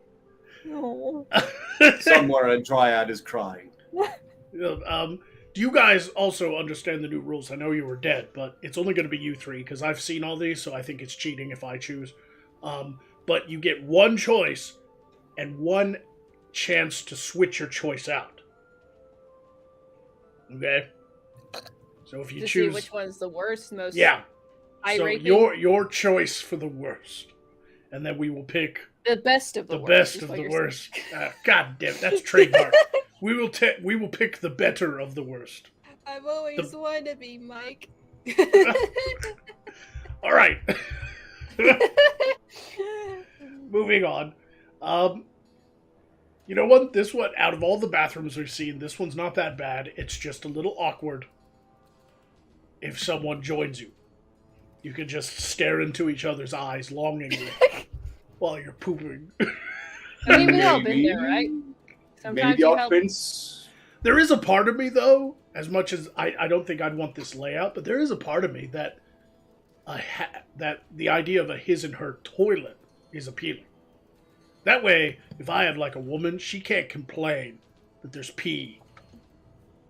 No. Somewhere a dryad is crying. Do you guys also understand the new rules? I know you were dead, but it's only going to be you 3, because I've seen all these, so I think it's cheating if I choose. But you get 1 choice and 1 chance to switch your choice out. Okay? So if you To choose... see which one's the worst, most Yeah. high So ranking. your choice for the worst. And then we will pick The best of the the worst. best is of what the you're worst. God damn, that's trademark. We will pick the better of the worst. saying. I've always wanted to be Mike. All right. Moving on. You know what? This one, out of all the bathrooms we've seen, this one's not that bad. It's just a little awkward if someone joins you. You can just stare into each other's eyes longingly while you're pooping. I mean, we've all been there, right? Maybe Sometimes the you help. offense. There is a part of me, though, as much as I don't think I'd want this layout, but there is a part of me that that the idea of a his and her toilet is appealing. That way, if I have like a woman, she can't complain that there's pee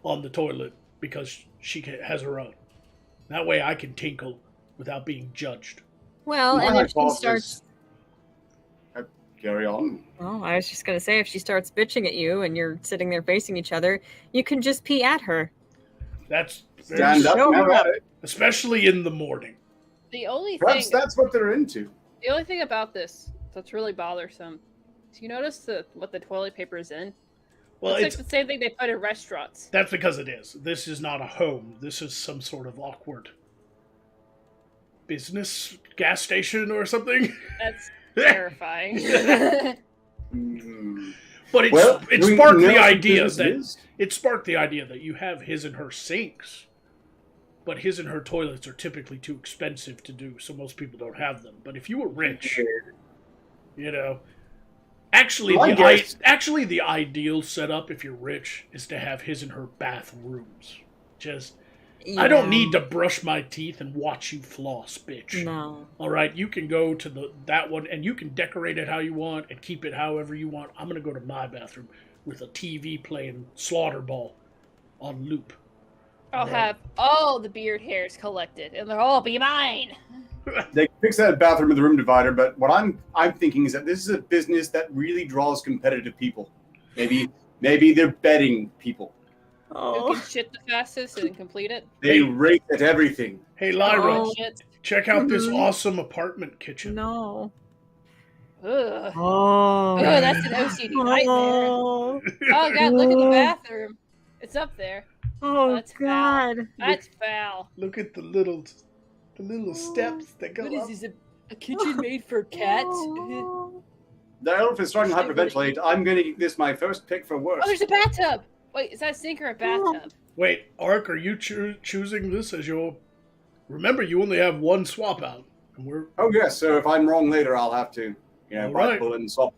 on the toilet because she has her own. That way I can tinkle without being judged. Well, My and if she hypothesis- starts... Carry on. Well, I was just going to say, if she starts bitching at you and you're sitting there facing each other, you can just pee at her. That's very Stand up, Show have her at it. especially in the morning. The only Perhaps thing, that's what they're into. the only thing about this That's really bothersome. Do you notice what the toilet paper is in? Well, It's like the same thing they put in restaurants. That's because it is. This is not a home. This is some sort of awkward business gas station or something. That's terrifying. But it sparked the idea that it sparked the idea that you have his and her sinks, but his and her toilets are typically too expensive to do, so most people don't have them. But if you were rich, you know, actually the ideal setup if you're rich is to have his and her bathrooms. I don't need to brush my teeth and watch you floss, bitch. No. All right, you can go to that one, and you can decorate it how you want and keep it however you want. I'm going to go to my bathroom with a TV playing Slaughter Ball on loop. I'll have all the beard hairs collected, and they'll all be mine. They can fix that bathroom with the room divider, but what I'm thinking is that this is a business that really draws competitive people. Maybe they're betting people. Who can shit the fastest and complete it? They rate at everything. Hey, Lyra, Shit. check out this awesome apartment kitchen. No. Ugh. Oh. Ugh, that's an OCD nightmare. Oh God, look at the bathroom. It's up there. Oh, that's God. Foul. That's foul. Look at the little steps that go up. This? A kitchen made for cats? The elf is starting to hyperventilate. I'm going to give this my first pick for worst. Oh, there's a bathtub. Wait, is that a sink or a bathtub? Wait, Ark, are you choosing this as your... Remember, you only have one swap out. And we're... Oh, yes, so if I'm wrong later, I'll have to, bite bullet and swap.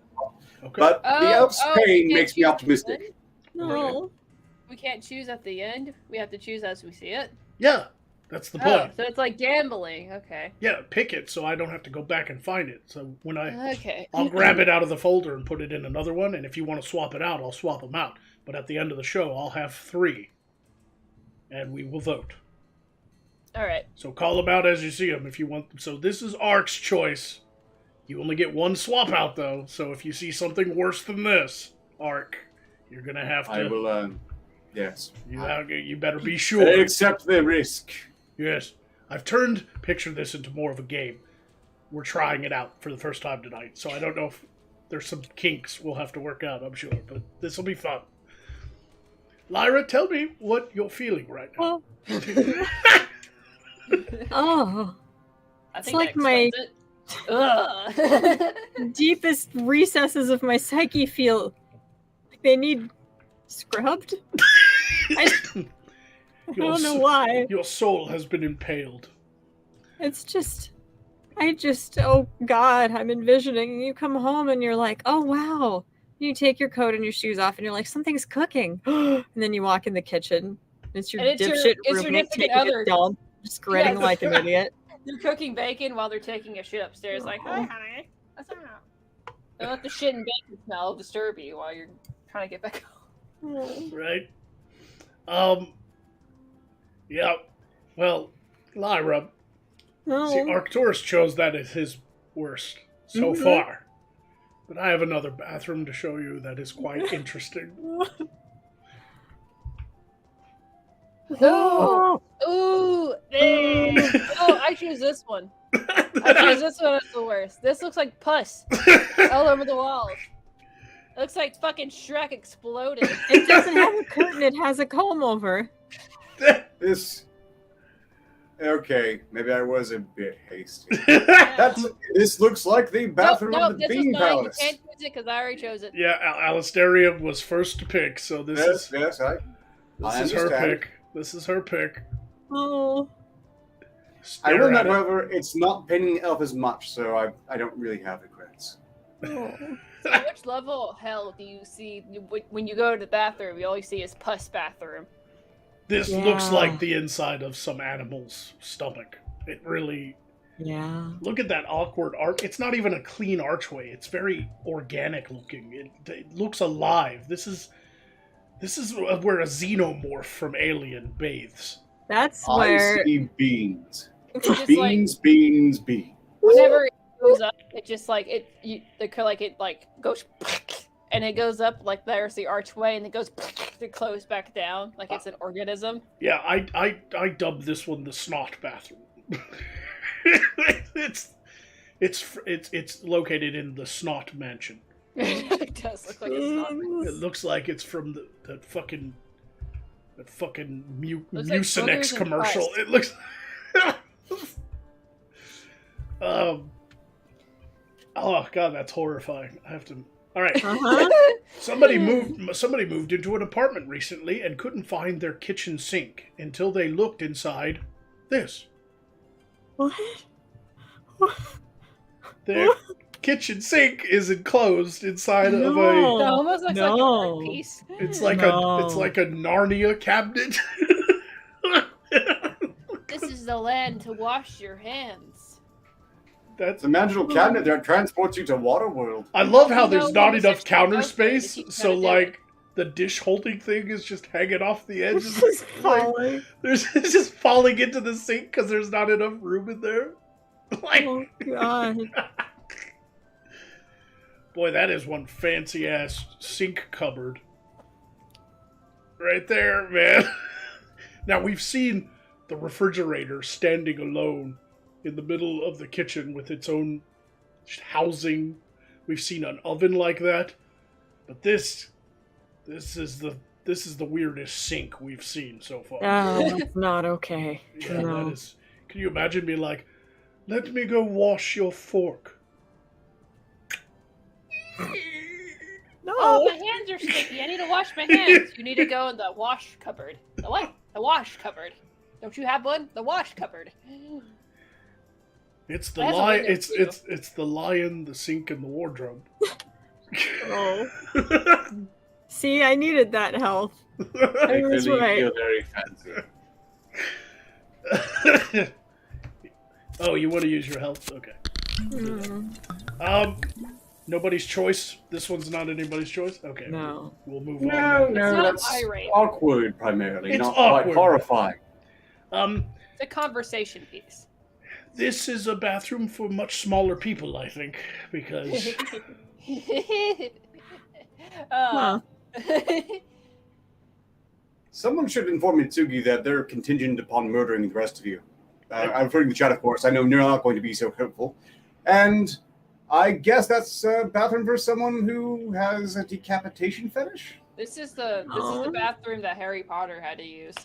Okay. But the elf's pain makes me optimistic. No. We can't choose at the end. We have to choose as we see it. Yeah, that's the point. So it's like gambling. Okay. Yeah, pick it so I don't have to go back and find it. So when I'll grab it out of the folder and put it in another one, and if you want to swap it out, I'll swap them out. But at the end of the show, I'll have 3, and we will vote. All right. So call them out as you see them if you want them. So this is Ark's choice. You only get one swap out, though. So if you see something worse than this, Ark, you're going to have to... I will, yes. You better be sure. I accept the risk. Yes. Picture this into more of a game. We're trying it out for the first time tonight, so I don't know if there's some kinks we'll have to work out, I'm sure, but this will be fun. Lyra, tell me what you're feeling right now. Oh. It's like my deepest recesses of my psyche feel like they need scrubbed. I don't know why. Your soul has been impaled. It's just... oh God, I'm envisioning. You come home and you're like, oh wow. You take your coat and your shoes off and you're like, something's cooking. And then you walk in the kitchen. It's your dipshit roommate taking a dump, just grinning like an idiot. They're cooking bacon while they're taking a shit upstairs. Like, hi, honey. What's up? Don't let the shit and bacon smell disturb you while you're trying to get back home. Right? Yeah. Well, Lyra... No. See, Arcturus chose that as his worst so far. But I have another bathroom to show you that is quite interesting. No! Ooh! Oh, I choose this one. I choose this one as the worst. This looks like pus all over the walls. It looks like fucking Shrek exploded. It doesn't have a curtain, it has a comb over. Okay, maybe I was a bit hasty. This looks like the bathroom of the Bean Palace. You can't choose it because I already chose it. Yeah, Alistaria was first to pick, so this is her pick. This is her pick. Oh. I will not, however, it's not painting the elf as much, so I don't really have regrets. Oh. So which level of hell do you see when you go to the bathroom? You always see is pus bathroom. This looks like the inside of some animal's stomach. It really... Yeah. Look at that awkward arch. It's not even a clean archway. It's very organic looking. It looks alive. This is where a xenomorph from Alien bathes. That's where... I see beans. Beans. Whenever it goes up, it just like goes... And it goes up like there's the archway, and it goes to close back down like it's an organism. Yeah, I dubbed this one the snot bathroom. It's located in the Snot Mansion. It does look like it's not. It looks like it's from the fucking Looks like Mucinex Boogers and commercial. Christ. It looks. Oh god, that's horrifying. I have to. All right. Somebody moved into an apartment recently and couldn't find their kitchen sink until they looked inside this. What? Their kitchen sink is enclosed inside of It a. almost looks like an art piece. It's like a Narnia cabinet. This is the land to wash your hands. That's It's a magical cabinet that transports you to Waterworld. I love how You there's know not when enough it's counter actually open, space, if you so gotta do like the dish holding thing is just hanging off the edge. It's just falling. It's just falling into the sink because there's not enough room in there. Like, Oh god. boy, that is one fancy ass sink cupboard. Right there, man. Now we've seen the refrigerator standing alone in the middle of the kitchen with its own housing. We've seen an oven like that, but this is the weirdest sink we've seen so far. That's not okay. Yeah, No. that is. Can you imagine being like, "Let me go wash your fork"? No. Oh, my hands are sticky. I need to wash my hands. You need to go in the wash cupboard. The what? The wash cupboard. Don't you have one? The wash cupboard. It's the It has a lion. window, It's too. it's the lion, the sink, and the wardrobe. Oh. See, I needed that health. I was Really right. feel very fancy. Oh, you want to use your health? Okay. Mm, Nobody's choice. This one's not anybody's choice. Okay. no. We'll move No, on. no, not that's irate. awkward primarily, It's not awkward. quite horrifying. It's a conversation piece. This is a bathroom for much smaller people, I think, because Huh. Someone should inform Mitsugi that they're contingent upon murdering the rest of you. I'm referring to the chat, of course. I know you're not going to be so hopeful. And I guess that's a bathroom for someone who has a decapitation fetish? This is the bathroom that Harry Potter had to use.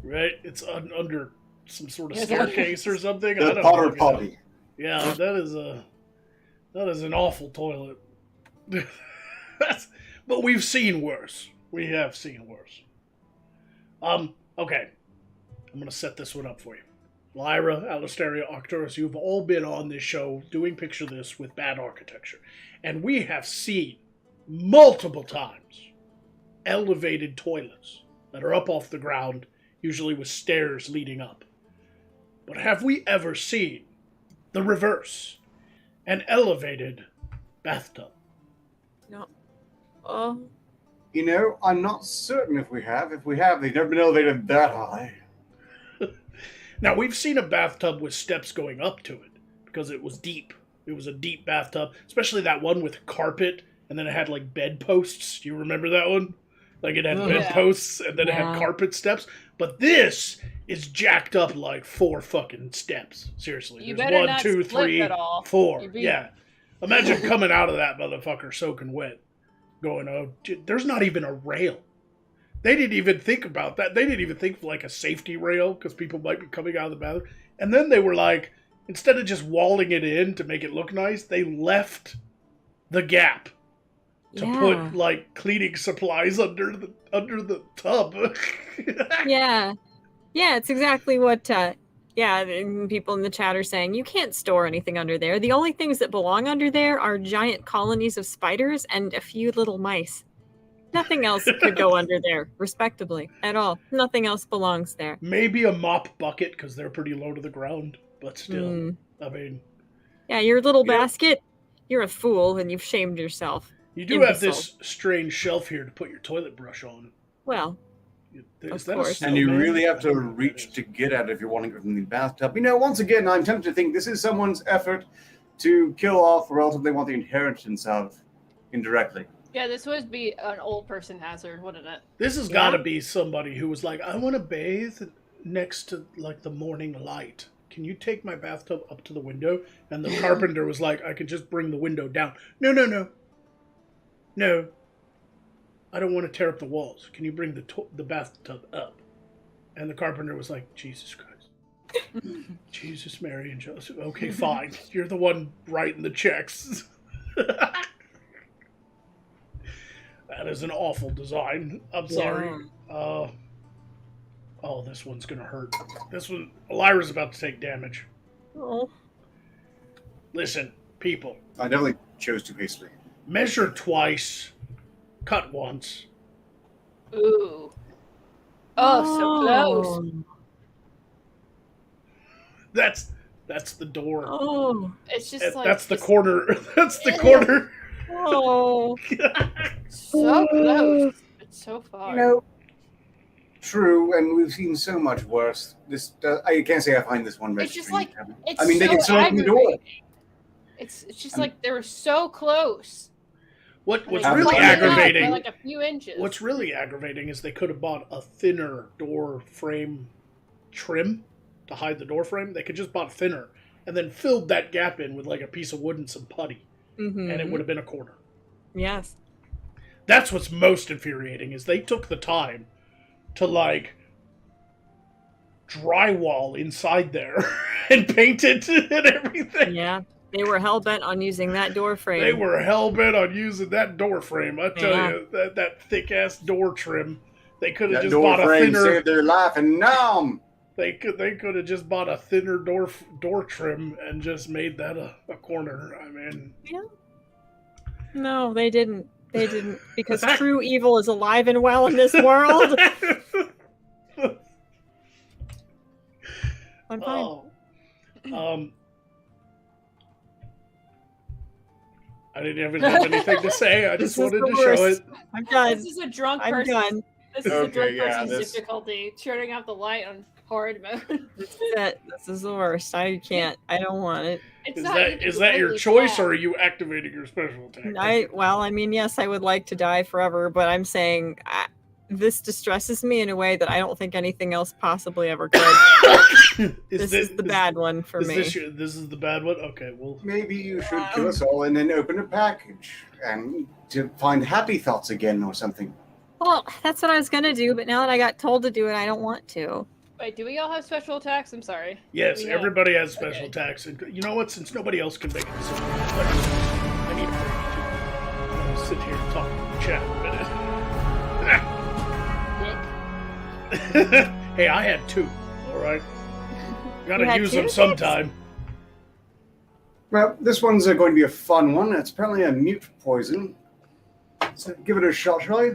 right, it's under some sort of Yes, staircase or something. I The don't Potter know. Potty. Yeah, that is an awful toilet. But we've seen worse. We have seen worse. Okay. I'm gonna set this one up for you. Lyra, Alistaria, Arcturus, you've all been on this show doing Picture This with bad architecture. And we have seen multiple times elevated toilets that are up off the ground, usually with stairs leading up. But have we ever seen the reverse? An elevated bathtub. No. Oh. You know, I'm not certain if we have. If we have, they've never been elevated that high. Now, we've seen a bathtub with steps going up to it because it was deep. It was a deep bathtub, especially that one with carpet, and then it had like bedposts. Do you remember that one? Like it had bedposts, and then it had carpet steps. But this is jacked up like 4 fucking steps. Seriously. You There's better 1, not 2, split 3, at all. 4. You'd be- Yeah. Imagine coming out of that motherfucker soaking wet. Going, oh, dude, there's not even a rail. They didn't even think about that. They didn't even think of like a safety rail because people might be coming out of the bathroom. And then they were like, instead of just walling it in to make it look nice, they left the gap to put like cleaning supplies under the tub. Yeah. Yeah, it's exactly what people in the chat are saying. You can't store anything under there. The only things that belong under there are giant colonies of spiders and a few little mice. Nothing else could go under there, respectably, at all. Nothing else belongs there. Maybe a mop bucket because they're pretty low to the ground, but still, I mean, yeah, your little basket. You're a fool, and you've shamed yourself. You do have this strange shelf here to put your toilet brush on. Well, is of course. And you really have to reach to get at it if you're wanting to go from the bathtub. You know, once again, I'm tempted to think this is someone's effort to kill off a relative they want the inheritance of indirectly. Yeah, this would be an old person hazard, wouldn't it? This has got to be somebody who was like, I want to bathe next to like the morning light. can you take my bathtub up to the window? And the carpenter was like, I could just bring the window down. No. No. I don't want to tear up the walls. Can you bring the bathtub up? And the carpenter was like, Jesus Christ. Jesus, Mary, and Joseph. Okay, fine. You're the one writing the checks. That is an awful design. I'm sorry. Oh, this one's gonna hurt. This one, Lyra's about to take damage. Oh. Listen, people. I definitely chose too hastily. Measure twice, cut once. Ooh. Oh, so close. That's the door. Oh. It's just like that's the corner. That's the corner. Oh. So close, but so far. True, and we've seen so much worse. I can't say I find this one It's just like I mean, they can still open the door. It's just like they were so close. What's Like, really by aggravating? like a few inches. What's really aggravating is they could have bought a thinner door frame trim to hide the door frame. They could just bought thinner and then filled that gap in with like a piece of wood and some putty, and it would have been a corner. Yes. That's what's most infuriating is they took the time to like drywall inside there and paint it and everything. Yeah. They were hell-bent on using that door frame. They were hell-bent on using that door frame. I tell you, that thick-ass door trim. They could have just bought a thinner... saved their life, and now... They could have just bought a thinner door trim and just made that a corner. I mean... Yeah. No, they didn't. They didn't. Because true evil is alive and well in this world. I'm fine. Oh. I didn't have anything to say. I just wanted to show it. I'm done. This is a drunk I'm person. done. This is a drunk person's difficulty. Turning off the light on hard mode. This is the worst. I can't. I don't want it. Is that your choice, or are you activating your special attack? I mean, yes, I would like to die forever, but I'm saying this distresses me in a way that I don't think anything else possibly ever could. This is the bad one for me. This is the bad one? Okay, well... Maybe you should kill us all and then open a package and to find happy thoughts again or something. Well, that's what I was going to do, but now that I got told to do it, I don't want to. Wait, do we all have special attacks? I'm sorry. Yes, everybody has special attacks. And you know what? Since nobody else can make a decision, I need a break. I'm going to sit here and talk to the chat a minute. Hey, I had 2. All right. Gotta use them sometime. Well, this one's going to be a fun one. It's apparently a mute poison. So give it a shot, shall I?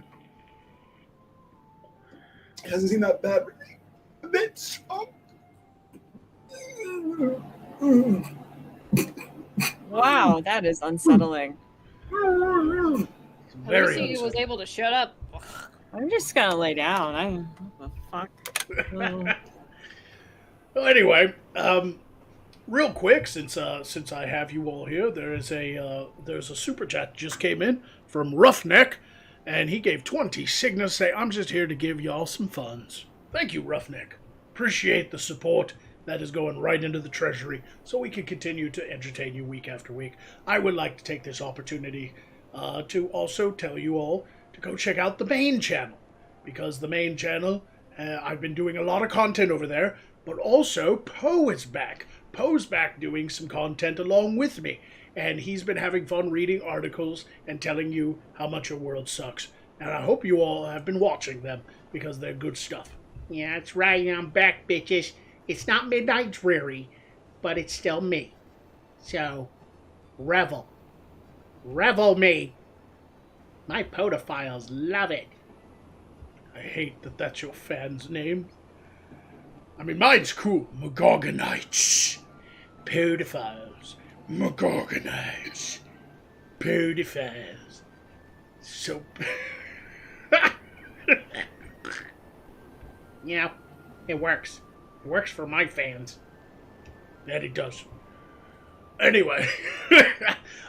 It hasn't seemed that bad. A bit strong. Wow, that is unsettling. Very unsettling. He was able to shut up. I'm just gonna lay down. What the fuck? Well, anyway, real quick, since I have you all here, there's a super chat just came in from Roughneck, and he gave 20 signals. Say, I'm just here to give y'all some funds. Thank you, Roughneck. Appreciate the support. That is going right into the treasury, so we can continue to entertain you week after week. I would like to take this opportunity to also tell you all to go check out the main channel, because the main channel, I've been doing a lot of content over there, but also Poe is back. Poe's back doing some content along with me, and he's been having fun reading articles and telling you how much your world sucks. And I hope you all have been watching them, because they're good stuff. Yeah, that's right. I'm back, bitches. It's not Midnight Dreary, but it's still me. So, revel. Revel me. My podophiles love it. I hate that that's your fan's name. I mean, mine's cool. Magogonites. Pedophiles. Magogonites. Pedophiles. So... You know, it works. It works for my fans. That it does. Anyway,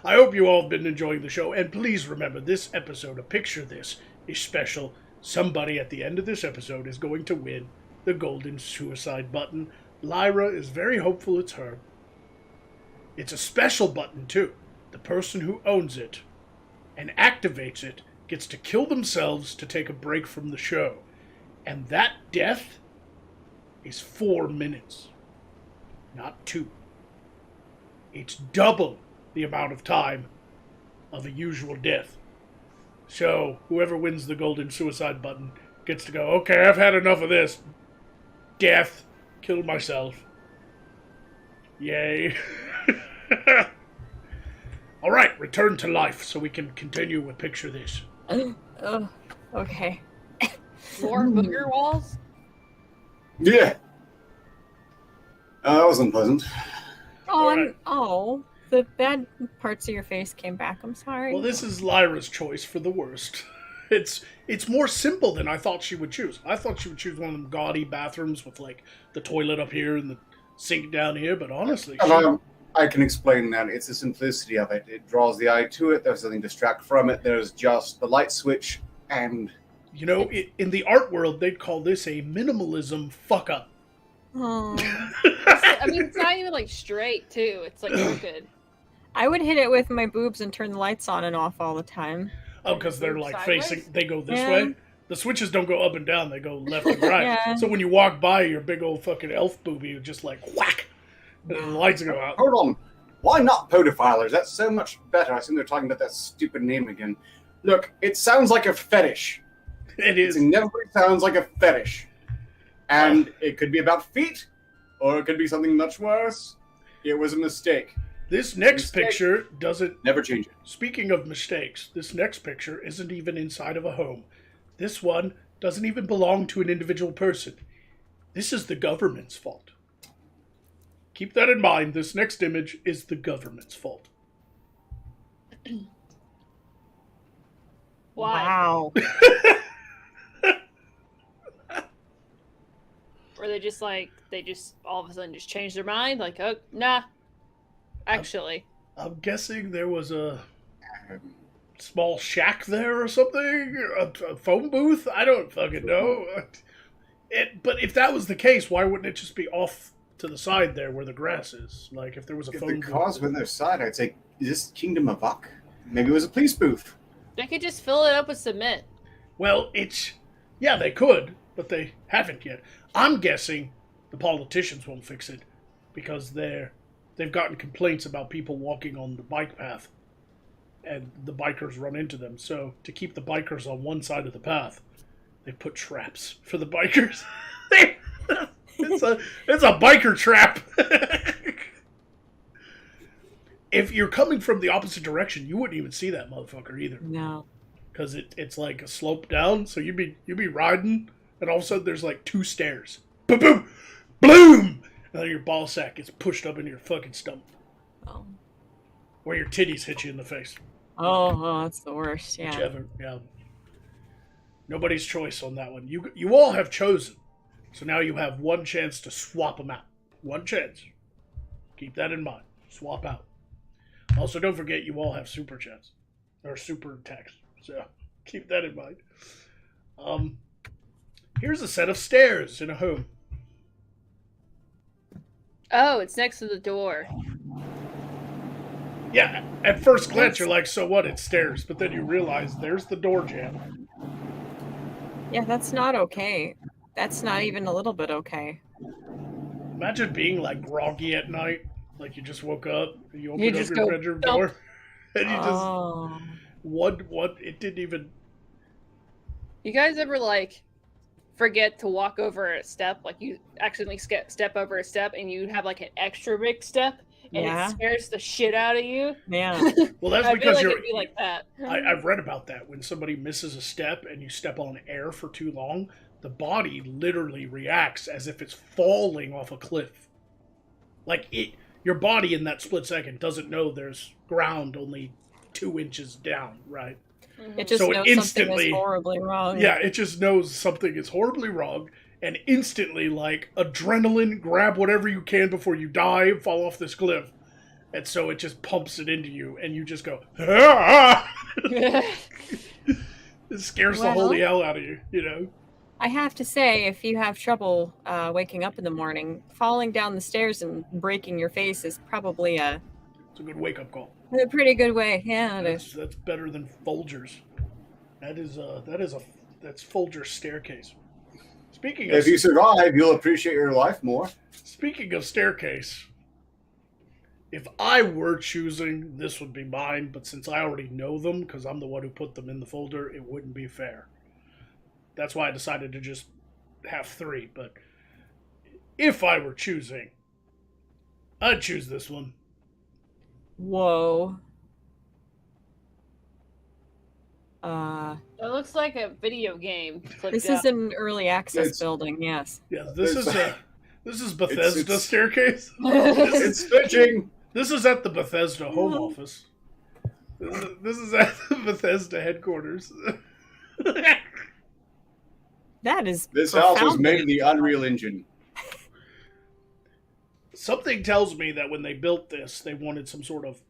I hope you all have been enjoying the show, and please remember this episode, a picture this, is special. Somebody at the end of this episode is going to win the golden suicide button. Lyra is very hopeful it's her. It's a special button, too. The person who owns it and activates it gets to kill themselves to take a break from the show. And that death is 4 minutes, not 2. It's double the amount of time of a usual death. So, whoever wins the golden suicide button gets to go, okay, I've had enough of this. Death. Killed myself. Yay. Alright, return to life so we can continue with Picture This. Oh, okay. More booger walls? Yeah. That was unpleasant. Oh, Alright. the bad parts of your face came back. I'm sorry. Well, this is Lyra's choice for the worst. It's more simple than I thought she would choose. I thought she would choose one of them gaudy bathrooms with, like, the toilet up here and the sink down here, but honestly... I can explain that. It's the simplicity of it. It draws the eye to it. There's nothing to distract from it. There's just the light switch and... You know, in the art world, they'd call this a minimalism fuck-up. Oh. I mean, it's not even, like, straight, too. It's, like, crooked. I would hit it with my boobs and turn the lights on and off all the time. Oh, because they're, like, Sideways? facing... They go this Yeah. way. The switches don't go up and down. They go left and right. Yeah. So when you walk by your big old fucking elf boobie, you just, like, whack! And the lights go out. Hold on. Why not podophiles? That's so much better. I assume they're talking about that stupid name again. Look, it sounds like a fetish. It It is. inevitably sounds like a fetish. And it could be about feet, or it could be something much worse. It was a mistake. This next Mistake. picture doesn't... Never change it. Speaking of mistakes, this next picture isn't even inside of a home. This one doesn't even belong to an individual person. This is the government's fault. Keep that in mind. This next image is the government's fault. Why? Wow. Or they just all of a sudden just change their mind? Like, oh, nah. Actually. I'm guessing there was a small shack there or something? A phone booth? I don't fucking know. But if that was the case, why wouldn't it just be off to the side there where the grass is? Like, if there was a If phone the booth. cause was on their side, I'd say, is this Kingdom of Uck? Maybe it was a police booth. They could just fill it up with cement. Well, yeah, they could, but they haven't yet. I'm guessing the politicians won't fix it because they've gotten complaints about people walking on the bike path and the bikers run into them. So to keep the bikers on one side of the path, they put traps for the bikers. It's a biker trap. If you're coming from the opposite direction, you wouldn't even see that motherfucker either. No. Because it's like a slope down, so you'd be riding, and all of a sudden there's like 2 stairs. Boom, boom, bloom! And then your ball sack gets pushed up into your fucking stomach. Oh. Where your titties hit you in the face. Oh, that's the worst. Yeah. Whichever, yeah. Nobody's choice on that one. You all have chosen. So now you have one chance to swap them out. One chance. Keep that in mind. Swap out. Also, don't forget you all have super chats. Or super text. So, keep that in mind. Here's a set of stairs in a home. Oh, it's next to the door. Yeah, at first glance you're like, so what, it's stairs. But then you realize there's the door jam. Yeah, that's not okay. That's not even a little bit okay. Imagine being like groggy at night. Like you just woke up, and you open You up just your go, bedroom "Thump." door, and you just... Oh. What, it didn't even... You guys ever, like, forget to walk over a step? Like, you accidentally step over a step and you have, like, an extra big step? And Yeah. it scares the shit out of you? Yeah. Well, that's I feel because like you're... it'd be like that. I've read about that. When somebody misses a step and you step on air for too long, the body literally reacts as if it's falling off a cliff. Like, your body in that split second doesn't know there's ground only 2 inches down, right? It just So it knows instantly- something is horribly wrong. Yeah, it just knows something is horribly wrong, and instantly, like, adrenaline, grab whatever you can before you die, fall off this cliff. And so it just pumps it into you, and you just go, ah! It scares the Well- holy hell out of you, you know? I have to say, if you have trouble waking up in the morning, falling down the stairs and breaking your face is probably It's a good wake-up call. a pretty good way. Yeah, it is. That's better than Folger's. That's Folger's staircase. If you survive, you'll appreciate your life more. Speaking of staircase, if I were choosing, this would be mine, but since I already know them, because I'm the one who put them in the folder, it wouldn't be fair. That's why I decided to just have 3, but if I were choosing, I'd choose this one. Whoa. It looks like a video game. This is an early access building, yes. Yeah, this is Bethesda staircase. It's stitching. This is at the Bethesda home office. This is at the Bethesda headquarters. That is This house was made in the Unreal Engine. Something tells me that when they built this, they wanted some sort of,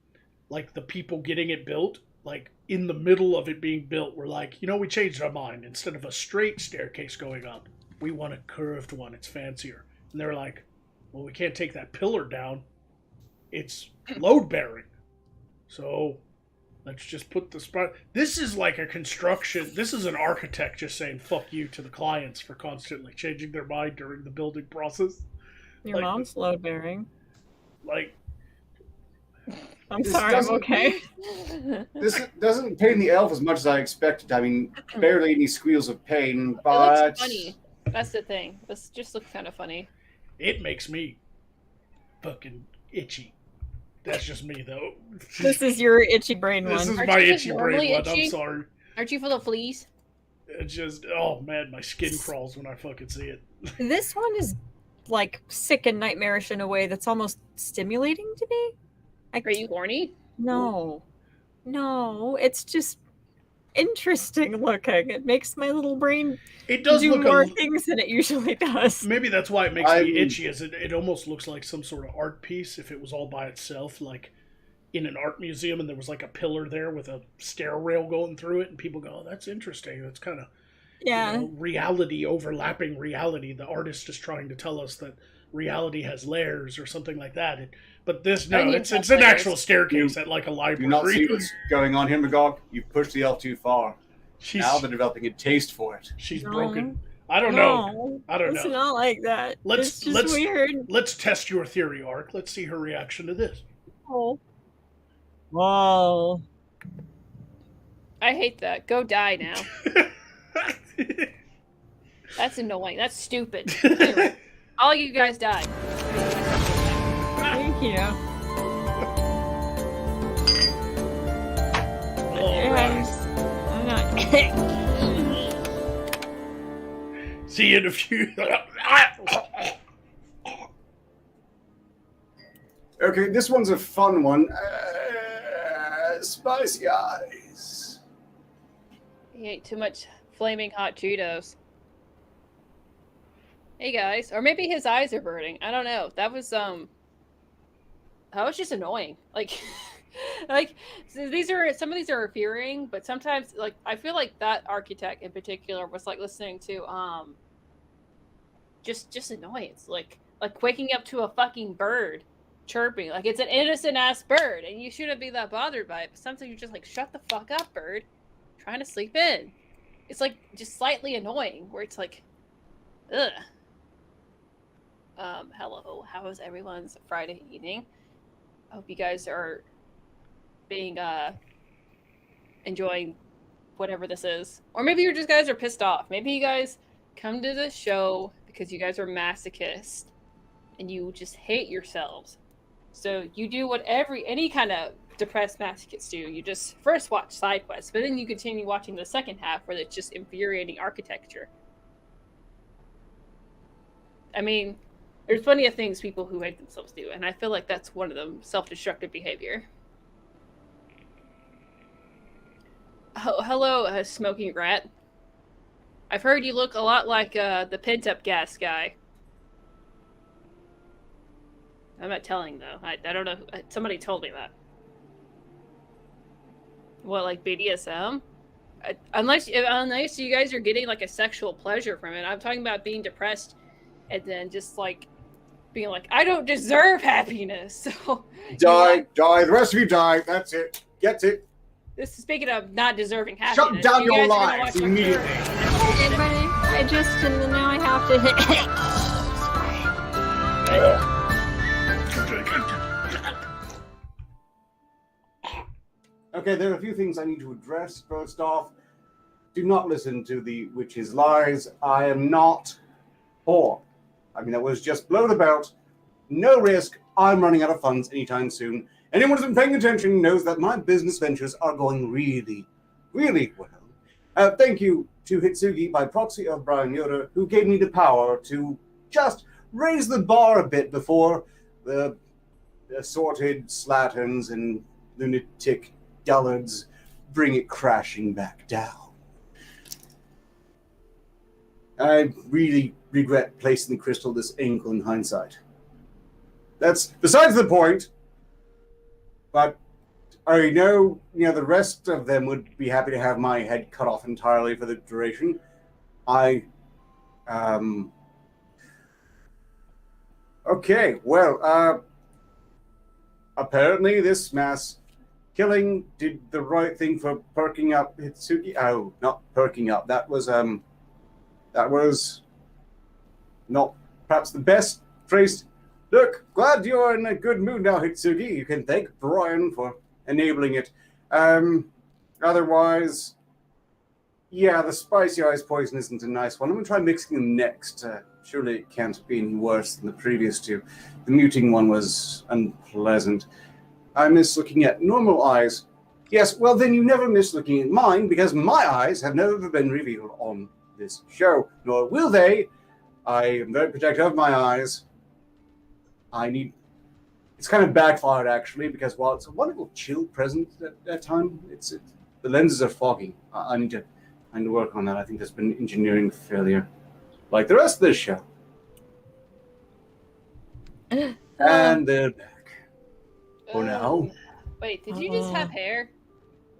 like, the people getting it built, like, in the middle of it being built, were like, we changed our mind. Instead of a straight staircase going up, we want a curved one. It's fancier. And they're like, well, we can't take that pillar down. It's load-bearing. So let's just put the spot. This is like a construction. This is an architect just saying fuck you to the clients for constantly changing their mind during the building process. Your mom's load bearing. Like, I'm sorry, I'm okay. This doesn't pain the elf as much as I expected. I mean, barely any squeals of pain, but... It looks funny. That's the thing. This just looks kind of funny. It makes me fucking itchy. That's just me, though. This is your itchy brain one. This is my itchy brain one. I'm sorry. Aren't you full of fleas? It's just, oh man, my skin crawls when I fucking see it. This one is like sick and nightmarish in a way that's almost stimulating to me. Are you horny? No, it's just interesting looking. It makes my little brain do more things than it usually does. Maybe that's why it makes me itchy. Is it almost looks like some sort of art piece if it was all by itself, like in an art museum, and there was like a pillar there with a stair rail going through it, and people go, "Oh, that's interesting." That's kind of reality overlapping reality. The artist is trying to tell us that reality has layers or something like that. But this, no, it's an actual staircase at like a library. Do you not see what's going on here, Magog? You've pushed the elf too far. Now they're developing a taste for it. She's broken. I don't know. It's not like that. It's just weird. Let's test your theory, Ark. Let's see her reaction to this. Oh. Whoa. I hate that. Go die now. That's annoying. That's stupid. Anyway, all you guys die. Thank you. I'm not. See you in a few. Okay, this one's a fun one. Spicy eyes. He ate too much flaming hot Cheetos. Hey guys, or maybe his eyes are burning. I don't know. That was just annoying. Like, so some of these are infuriating, but sometimes, like, I feel like that architect in particular was like listening to just annoyance, like waking up to a fucking bird chirping, like it's an innocent ass bird, and you shouldn't be that bothered by it. But sometimes you're just like, shut the fuck up, bird. I'm trying to sleep in. It's like just slightly annoying, where it's like, ugh. Hello, how is everyone's Friday evening? I hope you guys are being, enjoying whatever this is. Or maybe you guys are pissed off. Maybe you guys come to the show because you guys are masochists and you just hate yourselves. So you do what any kind of depressed masochists do. You just first watch side quests, but then you continue watching the second half where it's just infuriating architecture. I mean, there's plenty of things people who hate themselves do, and I feel like that's one of them, self-destructive behavior. Oh, hello, smoking rat. I've heard you look a lot like the pent-up gas guy. I'm not telling, though. I don't know. Somebody told me that. What, like BDSM? unless you guys are getting like a sexual pleasure from it. I'm talking about being depressed and then just like being like, I don't deserve happiness. So Die. The rest of you die. That's it. Get it. this is speaking of not deserving happiness. Shut down You your guys are gonna lives watch a immediately. Okay, buddy. I just, and now I have to hit. Okay, there are a few things I need to address. First off, do not listen to the witch's lies. I am not poor. I mean, that was just blown about. No risk. I'm running out of funds anytime soon. Anyone who's been paying attention knows that my business ventures are going really, really well. Thank you to Hitsugi by proxy of Brian Yoder, who gave me the power to just raise the bar a bit before the assorted slatterns and lunatic dullards bring it crashing back down. I really regret placing the crystal this angle in hindsight. That's besides the point, but I know, the rest of them would be happy to have my head cut off entirely for the duration. Okay, well, apparently this mass killing did the right thing for perking up Hitsugi. Oh, not perking up. That was not perhaps the best phrase. Look, glad you're in a good mood now, Hitsugi. You can thank Brian for enabling it. Otherwise, yeah, the spicy eyes poison isn't a nice one. I'm going to try mixing them next. Surely it can't be any worse than the previous two. The muting one was unpleasant. I miss looking at normal eyes. Yes, well then you never miss looking at mine, because my eyes have never been revealed on this show, nor will they. I am very protective of my eyes. It's kind of backfired, actually, because while it's a wonderful chill present at that time, the lenses are fogging. I need to work on that. I think there's been an engineering failure, like the rest of this show. And they're back. For now. Wait, did you just have hair?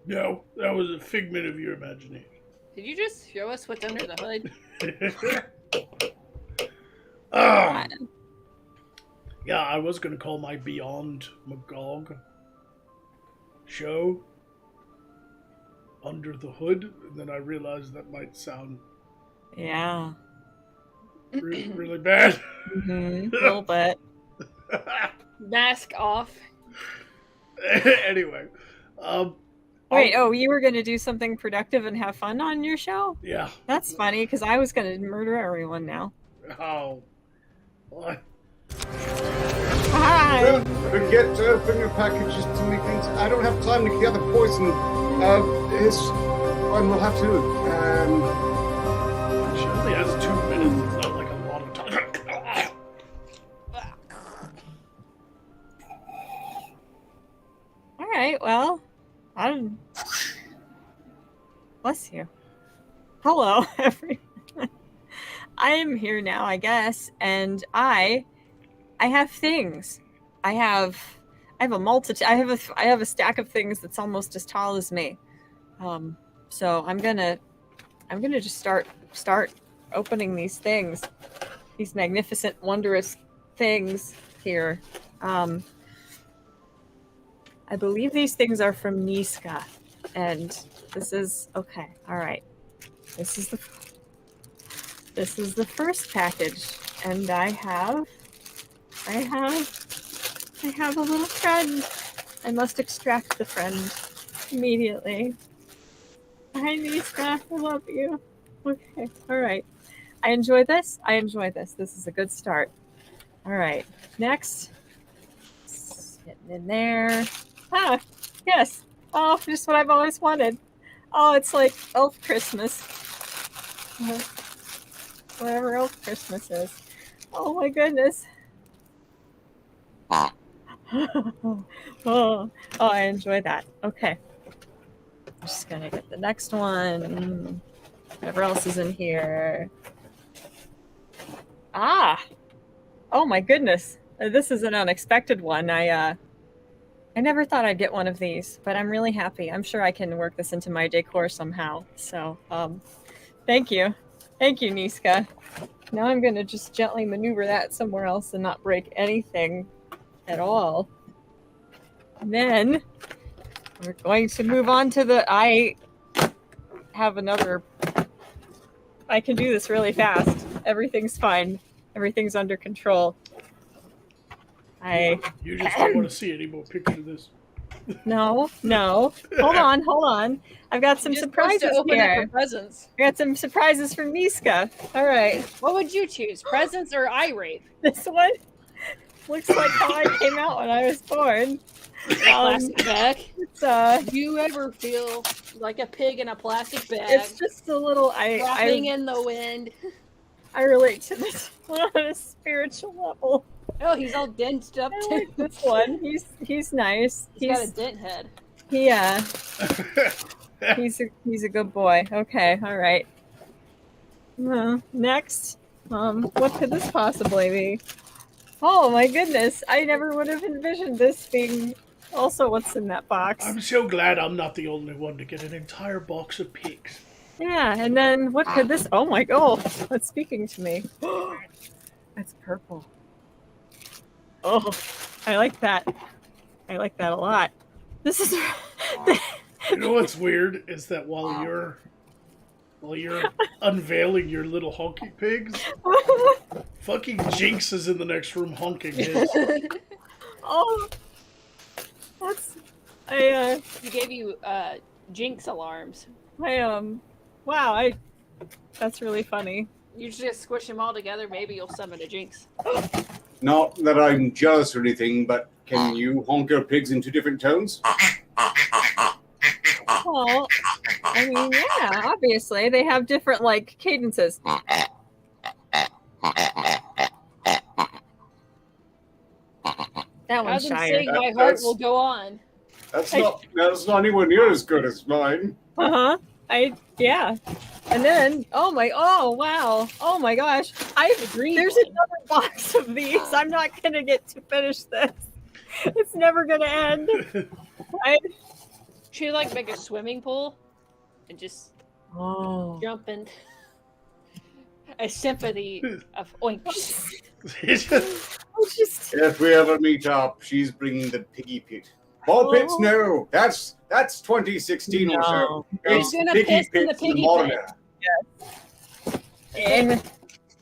No, that was a figment of your imagination. Did you just show us what's under the hood? Yeah, I was going to call my Beyond Magog show Under the Hood, and then I realized that might sound Yeah. really bad. Mm-hmm. A little bit. Mask off. Anyway. Wait, you were going to do something productive and have fun on your show? Yeah. That's funny, because I was going to murder everyone now. Oh. What? Hi! Forget to open your packages to make things. I don't have time to get the poison. We'll have to. She only has 2 minutes. It's not like a lot of time. All right, well, bless you. Hello, everyone. I am here now, I guess, and I have things. I have a multitude. I have a stack of things that's almost as tall as me. So I'm gonna just start opening these things, these magnificent, wondrous things here. I believe these things are from Niska, and this is okay. All right, this is the first package, and I have a little friend. I must extract the friend immediately. Hi, Niska. I love you. Okay. All right. I enjoy this. This is a good start. All right. Next. Getting in there. Ah, yes. Oh, just what I've always wanted. Oh, it's like Elf Christmas. Whatever Elf Christmas is. Oh, my goodness. oh, I enjoy that. Okay. I'm just gonna get the next one. Whatever else is in here. Ah! Oh my goodness. This is an unexpected one. I never thought I'd get one of these, but I'm really happy. I'm sure I can work this into my decor somehow. So, thank you. Thank you, Niska. Now I'm going to just gently maneuver that somewhere else and not break anything at all. And then we're going to move on to I have another... I can do this really fast. Everything's fine. Everything's under control. You just don't want to see any more pictures of this. No. Hold on. I've got some surprises open here. up for presents. I got some surprises from Niska. All right. What would you choose, presents or eye rape? This one looks like how I came out when I was born. Plastic bag. It's Do you ever feel like a pig in a plastic bag? it's just a little flopping in the wind. I relate to this one on a spiritual level. Oh, he's all dentist up I too. like this one. He's nice. He's got a dent head. Yeah. He's a good boy. Okay, all right. Next, what could this possibly be? Oh my goodness! I never would have envisioned this being also what's in that box. I'm so glad I'm not the only one to get an entire box of pigs. Yeah, and then what could this? Oh my god! That's speaking to me. That's purple. Oh, I like that. I like that a lot. This is. You know what's weird is that while you're unveiling your little honky pigs, fucking Jinx is in the next room honking his. Oh, that's He gave you Jinx alarms. wow, that's really funny. You just squish them all together, maybe you'll summon a Jinx. Not that I'm jealous or anything, but can you honk your pigs in 2 different tones? Well, I mean, yeah, obviously they have different like cadences. That one's As I'm shyer. saying, my heart will go on. That's not anywhere near as good as mine. Yeah. And then, oh wow, oh my gosh, there's another box of these. I'm not gonna get to finish this. It's never gonna end. Should like make a swimming pool and just jump in. A symphony of oinks. If we ever meet up, she's bringing the piggy pit. Ball pits, no. That's 2016 or so. He's gonna piss in the piggy pit. And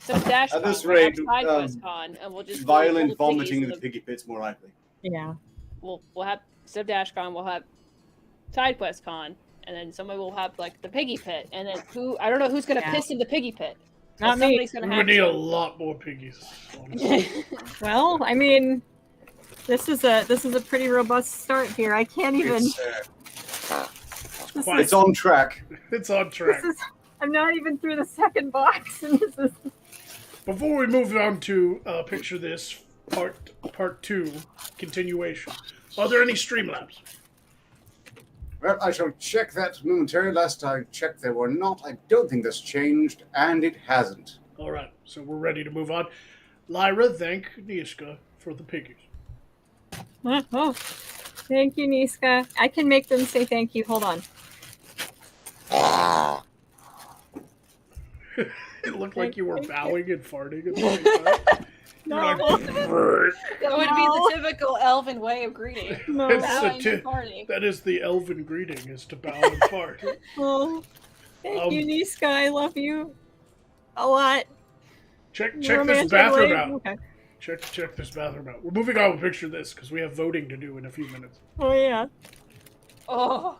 So Dash At this Con, rate, Con, and we'll just violent vomiting in the piggy pit's more likely. yeah. We'll have instead of Dash Con, we'll have Side Quest Con, and then somebody will have like the piggy pit, and then I don't know who's gonna piss in the piggy pit. Not me. Somebody's gonna We have need to. a lot more piggies. Honestly. Well, I mean, this is a pretty robust start here. I can't even. It's on track. It's on track. I'm not even through the second box, and this is. Before we move on to picture this part 2 continuation, are there any Streamlabs? Well, I shall check that momentarily. Last I checked, there were not. I don't think that's changed, and it hasn't. All right, so we're ready to move on. Lyra, thank Niska for the piggies. Oh, thank you, Niska. I can make them say thank you. Hold on. It looked like you were bowing and farting at the same time. No. You're like, That would be the typical elven way of greeting. No. It's Bowing and farting. that is the elven greeting, is to bow and fart. Oh, thank you, Niska. I love you a lot. Check this Romantic bathroom way. out. Okay. Check this bathroom out. We're moving on with picture this because we have voting to do in a few minutes. Oh yeah. Oh,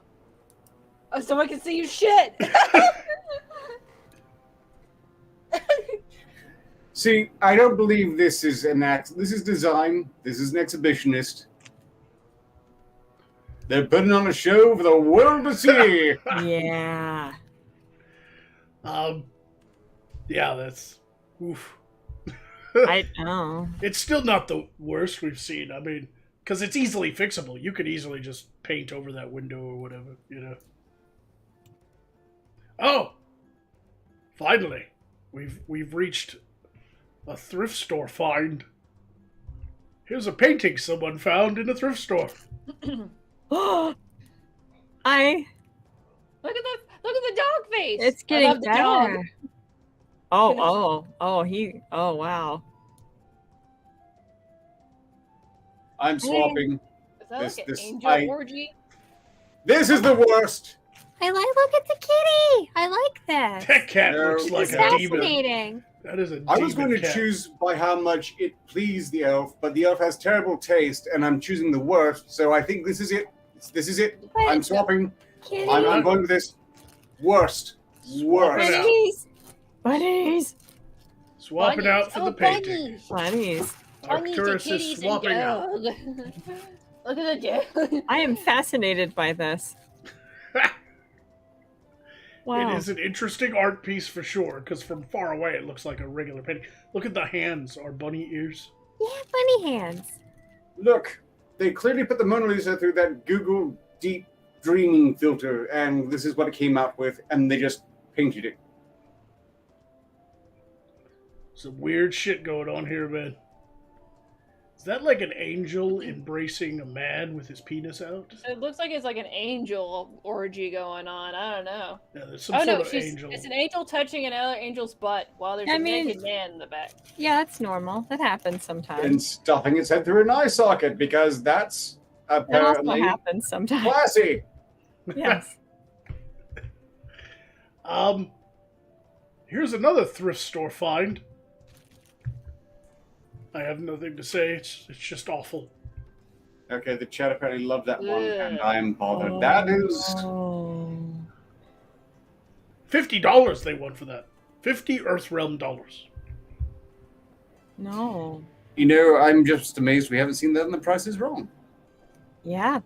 someone can see you shit. See, I don't believe this is an act. This is design. This is an exhibitionist. They're putting on a show for the world to see. Yeah. Yeah, that's oof. I know. It's still not the worst we've seen. I mean, because it's easily fixable. You could easily just paint over that window or whatever, you know. Oh, finally, we've reached a thrift store find. Here's a painting someone found in a thrift store. I. Look at the dog face. It's I getting love the dog. better. Oh, wow. I'm swapping. Is that This- like an this- angel I- orgy? This is the worst. Look at the kitty. I like that. That cat No, looks like It's a demon. fascinating. That is a demon I was going to cat. choose by how much it pleased the elf, but the elf has terrible taste, and I'm choosing the worst. So I think this is it. This is it. But I'm swapping. kitty. I'm going with this. Worst. Worst. it out. Bunnies. Bunnies. Swapping out for the painting. Bunnies. Arcturus is swapping out. Look at the dog. I am fascinated by this. Wow. It is an interesting art piece for sure, because from far away it looks like a regular painting. Look at the hands, are bunny ears. Yeah, bunny hands. Look, they clearly put the Mona Lisa through that Google Deep Dreaming filter, and this is what it came out with, and they just painted it. Some weird shit going on here, man. Is that like an angel embracing a man with his penis out? It looks like it's like an angel orgy going on. I don't know. Yeah, there's some sort of angel. It's an angel touching another angel's butt while there's I a mean- naked man in the back. Yeah, that's normal. That happens sometimes. And stuffing its head through an eye socket, because that's That also apparently happens sometimes. classy. Yes. Here's another thrift store find. I have nothing to say. It's just awful. Okay, the chat apparently loved that one, and Yeah. I'm bothered. That is... Oh. $50 they want for that. 50 Earthrealm dollars. No. You know, I'm just amazed we haven't seen that, and the price is wrong. Yeah,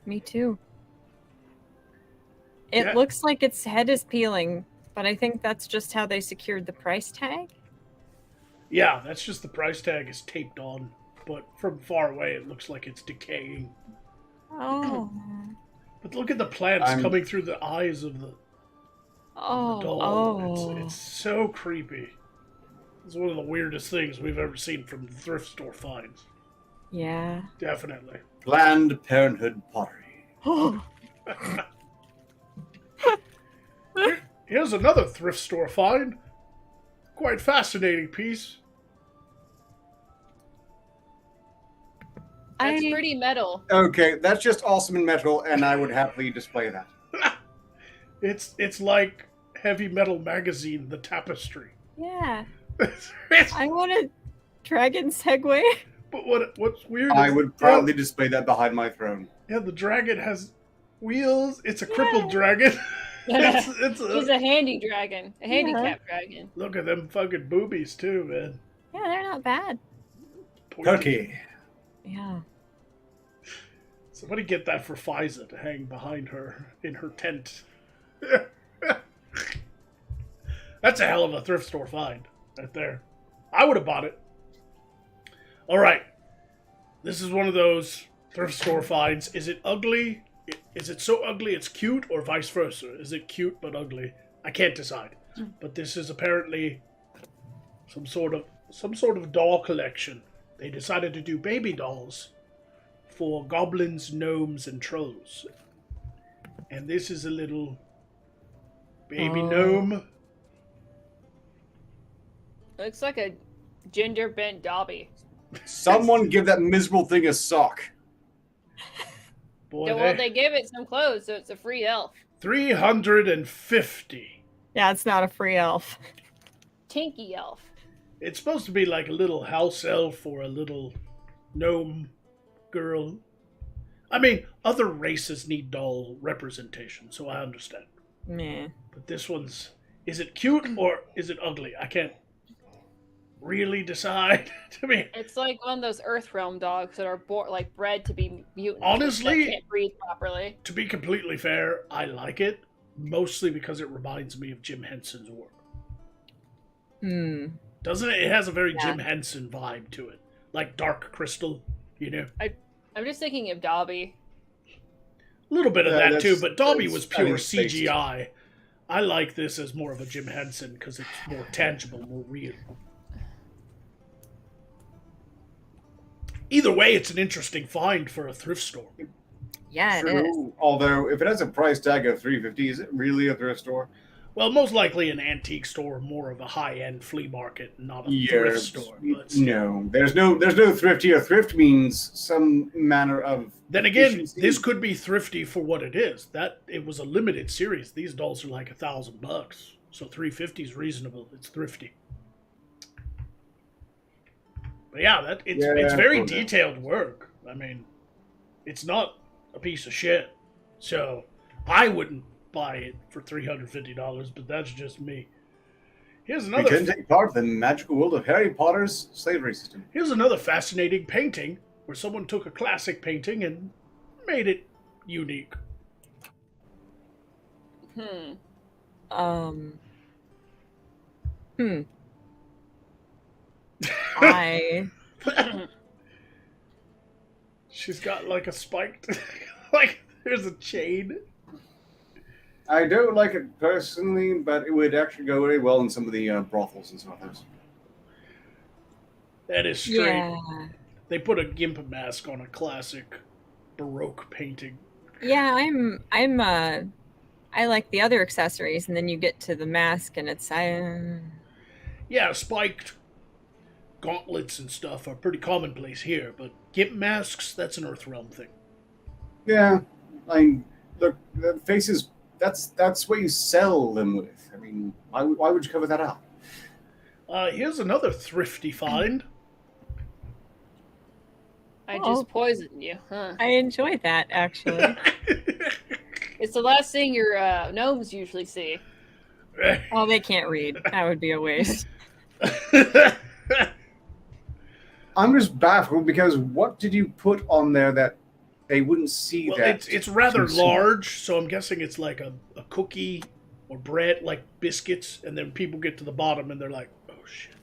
me too. It Yeah. looks like its head is peeling, but I think that's just how they secured the price tag. Yeah, that's just the price tag is taped on. But from far away, it looks like it's decaying. Oh. But look at the plants I'm- coming through the eyes of the doll. Oh. It's so creepy. It's one of the weirdest things we've ever seen from thrift store finds. Yeah. Definitely. Planned Parenthood pottery. Oh. Here's another thrift store find. Quite fascinating piece. That's pretty metal. Okay, that's just awesome in metal, and I would happily display that. It's like Heavy Metal Magazine, the tapestry. Yeah. It's- I want a dragon Segway. but what's weird I is would proudly display that behind my throne. yeah, the dragon has wheels. It's a crippled dragon. it's He's a handy dragon, a handicap dragon. Look at them fucking boobies too, man. Yeah, they're not bad. Pointy. Turkey. Yeah. Somebody get that for Fiza to hang behind her in her tent. That's a hell of a thrift store find right there. I would have bought it. All right. This is one of those thrift store finds. Is it ugly? Is it so ugly it's cute, or vice versa? Is it cute but ugly? I can't decide. But this is apparently some sort of doll collection. They decided to do baby dolls for goblins, gnomes, and trolls. And this is a little baby gnome. Looks like a gender bent Dobby. Someone give that miserable thing a sock. Boy, Well, they give it some clothes, so it's a free elf. 350. Yeah, it's not a free elf. Tinky elf. It's supposed to be like a little house elf or a little gnome girl. I mean, other races need doll representation, so I understand. Meh. But this one's... Is it cute or is it ugly? I can't really decide. To me, It's like one of those Earthrealm dogs that are bred to be mutants. Honestly- that can't breathe properly. to be completely fair, I like it. Mostly because it reminds me of Jim Henson's work. Doesn't it? It has a very Jim Henson vibe to it. Like Dark Crystal, you know? I'm just thinking of Dobby. A little bit of Yeah, that too, that's- but Dobby that's- was I pure mean, it's based. CGI. I like this as more of a Jim Henson because it's more tangible, more real. Either way, it's an interesting find for a thrift store. Yeah, it is. True. Although, if it has a price tag of $350, is it really a thrift store? Well, most likely an antique store, more of a high-end flea market, not a thrift store. But No, there's no thrift here. Thrift means some manner of. then again, efficiency. this could be thrifty for what it is. That it was a limited series. These dolls are like $1,000, so $350 is reasonable. It's thrifty. But yeah, it's very detailed work. I mean, it's not a piece of shit. So I wouldn't buy it for $350, but that's just me. Here's We another. can take part in the magical world of Harry Potter's slavery system. Here's another fascinating painting where someone took a classic painting and made it unique. I She's got like a spiked, like there's a chain. I don't like it personally, but it would actually go very well in some of the brothels and stuff. That is straight. yeah. They put a gimp mask on a classic Baroque painting. Yeah, I like the other accessories, and then you get to the mask, and it's Yeah, spiked gauntlets and stuff are pretty commonplace here, but gimp masks, that's an Earthrealm thing. Yeah, I mean, look, the faces. That's what you sell them with. I mean, why would you cover that up? Here's another thrifty find. I just poisoned you, huh? I enjoy that, actually. It's the last thing your gnomes usually see. Oh, they can't read. That would be a waste. I'm just baffled because what did you put on there that they wouldn't see Well, that? it's rather large, so I'm guessing it's like a cookie or bread, like biscuits, and then people get to the bottom and they're like, oh shit.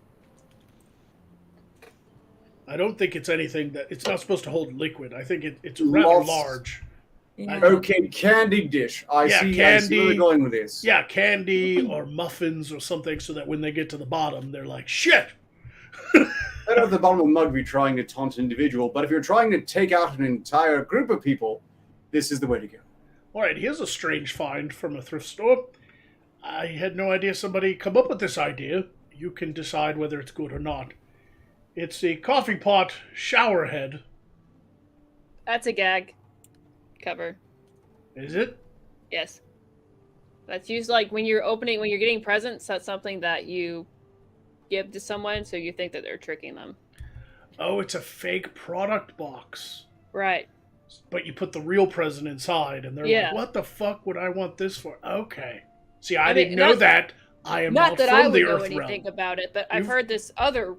I don't think it's anything that... It's not supposed to hold liquid. I think it's rather large. Yeah. Okay, candy dish. I see where they're going with this. Yeah, candy or muffins or something, so that when they get to the bottom, they're like, shit! Right at the bottom of a mug, be trying to taunt an individual, but if you're trying to take out an entire group of people, this is the way to go. Alright, here's a strange find from a thrift store. I had no idea somebody come up with this idea. You can decide whether it's good or not. It's a coffee pot shower head. That's a gag cover. Is it? Yes. That's used like when you're getting presents, that's something that you give to someone so you think that they're tricking them. Oh, it's a fake product box. Right. But you put the real present inside, and they're like, what the fuck would I want this for? Okay. See, I didn't know that. I am not that from I would the know Earth anything realm. about it, but I've heard this other,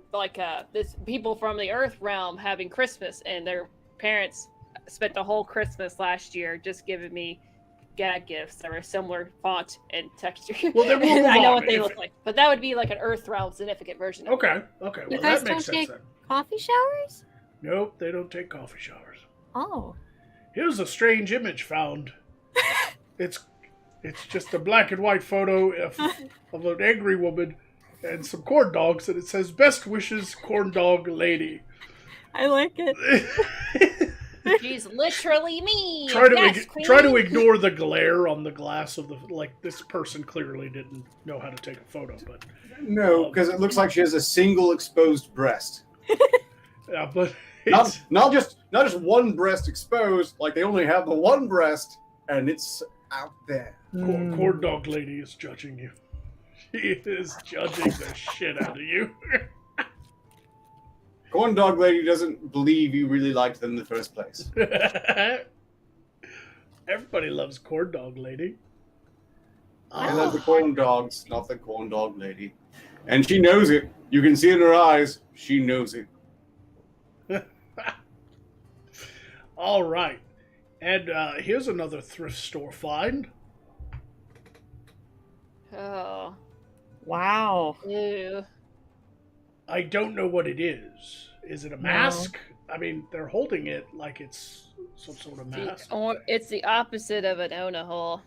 this people from the Earth realm having Christmas, and their parents spent the whole Christmas last year just giving me gag gifts that were similar font and texture. Well, then we'll move I know on. what they look like, but that would be like an Earth realm significant version. Okay. Well, You that guys makes don't sense take then. coffee showers? Nope, they don't take coffee showers. Oh. Here's a strange image found. It's just a black and white photo of an angry woman and some corn dogs, and it says, "Best wishes, corn dog lady." I like it. She's literally me. Try Yes, to ignore the glare on the glass of the, like, this person clearly didn't know how to take a photo, but No, because it looks like she has a single exposed breast. yeah, but Not just one breast exposed, like they only have the one breast, and it's out there. corn dog lady is judging you. She is judging the shit out of you. Corn dog lady doesn't believe you really liked them in the first place. Everybody loves corn dog lady. I love the corn dogs, not the corn dog lady. And she knows it. You can see it in her eyes. She knows it. All right. And here's another thrift store find. Oh. Wow. Ew. I don't know what it is. Is it a mask? I mean, they're holding it like it's some sort of mask. It's the opposite of an Ona hole.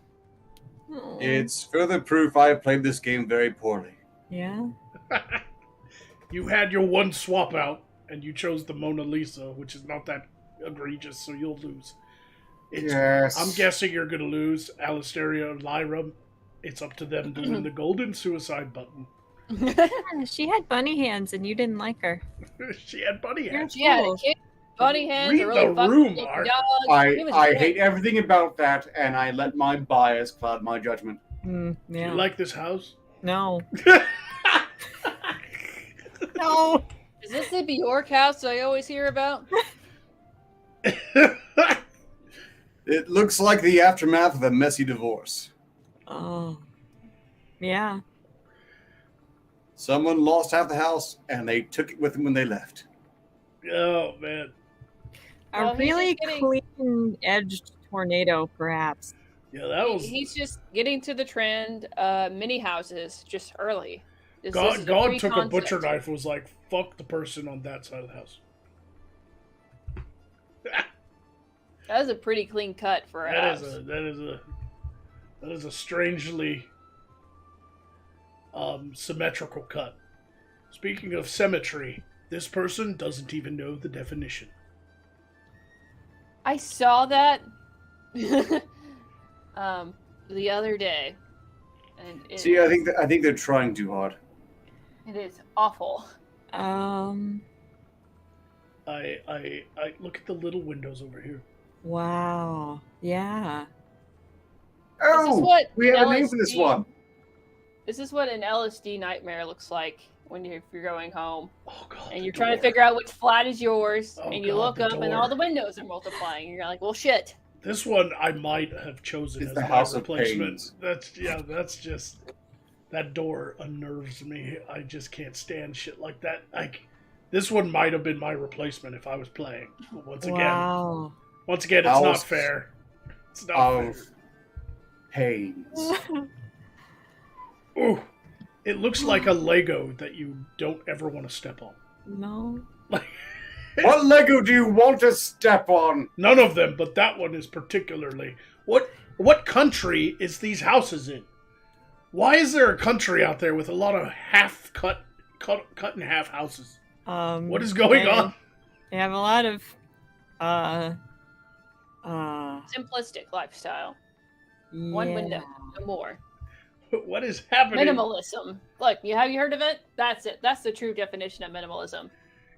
It's further proof I have played this game very poorly. Yeah. You had your one swap out. and you chose the Mona Lisa, which is not that egregious, so you'll lose. Yes. I'm guessing you're going to lose. Alistaria and Lyra, it's up to them to win the golden suicide button. She had bunny hands and you didn't like her. She had bunny hands. Yeah, kid, bunny hands, Read a really the fucking room, looking Art. dog. It was I great. hate everything about that, and I let my bias cloud my judgment. Do Yeah. you like this house? No. No. Is this the Bjork house I always hear about? It looks like the aftermath of a messy divorce. Oh. Yeah. Someone lost half the house, and they took it with them when they left. Oh, man. A Well, he's really just getting- clean-edged tornado, perhaps. Yeah, that was... He's just getting to the trend. Mini houses just early. This is God free took a concept. butcher knife and was like, fuck the person on that side of the house. That is a pretty clean cut for a house. That is a strangely symmetrical cut. Speaking of symmetry, this person doesn't even know the definition. I saw that the other day, and See, I think they're trying too hard. it is awful. Um. I look at the little windows over here. Wow. Yeah. Oh, what we have a name for this LSD one. This is what an LSD nightmare looks like if you're going home Oh god. and you're trying to figure out which flat is yours, Oh, and you God, look the up and door. all the windows are multiplying, and you're like, well, shit. This one I might have chosen It's as the my House of replacement. Pains. That's just that door unnerves me. I just can't stand shit like that. This one might have been my replacement if I was playing. But once Wow. again, it's not House fair. It's not of fair. Pains. Ooh, it looks like a Lego that you don't ever want to step on. No. Like What Lego do you want to step on? none of them, but that one is particularly. What country is these houses in? Why is there a country out there with a lot of half cut in half houses? What is going on? They have a lot of Simplistic lifestyle. One window, no more. What is happening? Minimalism. Look, have you heard of it? That's it. That's the true definition of minimalism.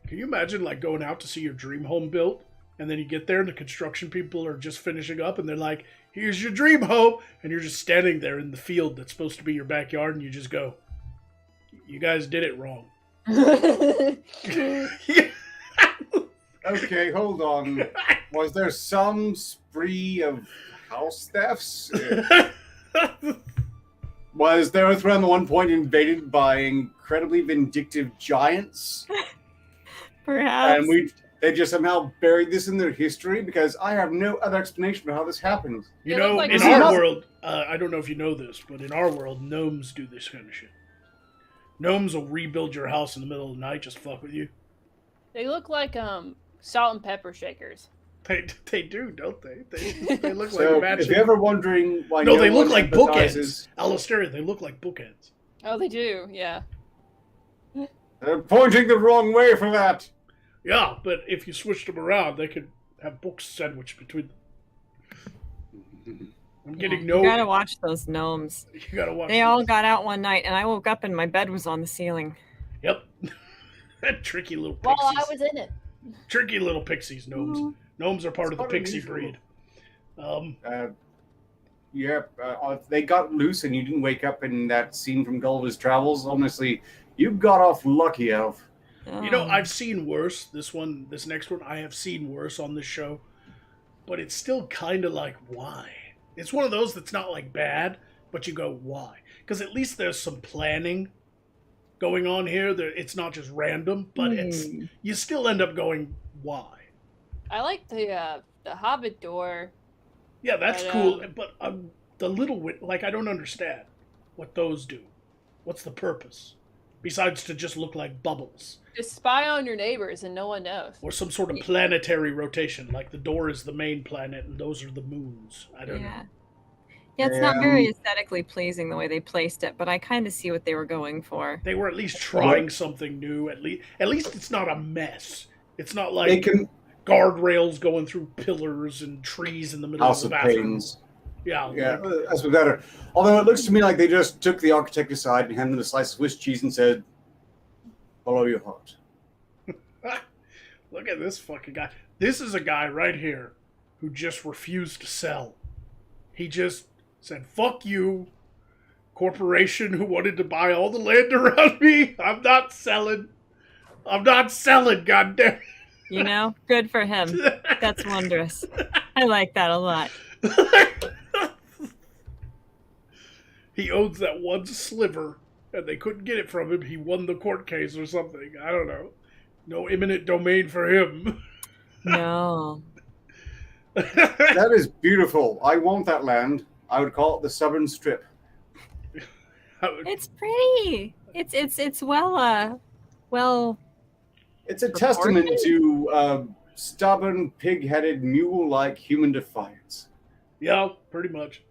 Can you imagine like going out to see your dream home built, and then you get there and the construction people are just finishing up, and they're like, "Here's your dream home," and you're just standing there in the field that's supposed to be your backyard, and you just go, "You guys did it wrong." Okay, hold on. Was there some spree of house thefts? Was there a threat at one point invaded by incredibly vindictive giants? perhaps. And they just somehow buried this in their history? Because I have no other explanation for how this happened. You It know, looked like in a our mouse. world, I don't know if you know this, but in our world, gnomes do this kind of shit. Gnomes will rebuild your house in the middle of the night, just fuck with you. They look like salt and pepper shakers. They do, don't they? They look So, like matching. if you're ever wondering why No, they one look like empathizes- bookends. Alistair, they look like bookends. Oh, they do. Yeah. They're pointing the wrong way for that. Yeah, but if you switched them around, they could have books sandwiched between them. I'm getting no. You gotta watch those gnomes. You gotta watch. They all this. got out one night, and I woke up and my bed was on the ceiling. Yep. That tricky little While pixies. I was in it. Tricky little pixies, gnomes. Gnomes are part of the quite pixie unusual. breed. If they got loose and you didn't wake up in that scene from Gulliver's Travels, honestly, you got off lucky, Elf. You know, Oh. I've seen worse. This next one, I have seen worse on this show. But it's still kind of like, why? It's one of those that's not like bad, but you go, why? Because at least there's some planning going on here. It's not just random, but you still end up going, why? I like the Hobbit door. Yeah, that's But, cool. But the little, I don't understand what those do. What's the purpose? Besides to just look like bubbles. To spy on your neighbors and no one knows. Or some sort of planetary rotation, like the door is the main planet and those are the moons. I don't know. Yeah, it's not very aesthetically pleasing the way they placed it, but I kind of see what they were going for. They were at least trying something new. At least it's not a mess. It's not like They can guardrails going through pillars and trees in the middle House of the of bathroom. Pains. Yeah, Yeah, that's better. Although it looks to me like they just took the architect aside and handed him a slice of Swiss cheese and said, "Follow your heart." Look at this fucking guy. This is a guy right here who just refused to sell. He just said, "Fuck you, corporation who wanted to buy all the land around me. I'm not selling. I'm not selling, goddamn." You know, good for him. That's wondrous. I like that a lot. He owns that one sliver, and they couldn't get it from him. He won the court case or something. I don't know. No eminent domain for him. No. That is beautiful. I want that land. I would call it the Southern Strip. It's pretty. It's well. It's a testament to stubborn, pig-headed, mule-like human defiance. Yeah, pretty much.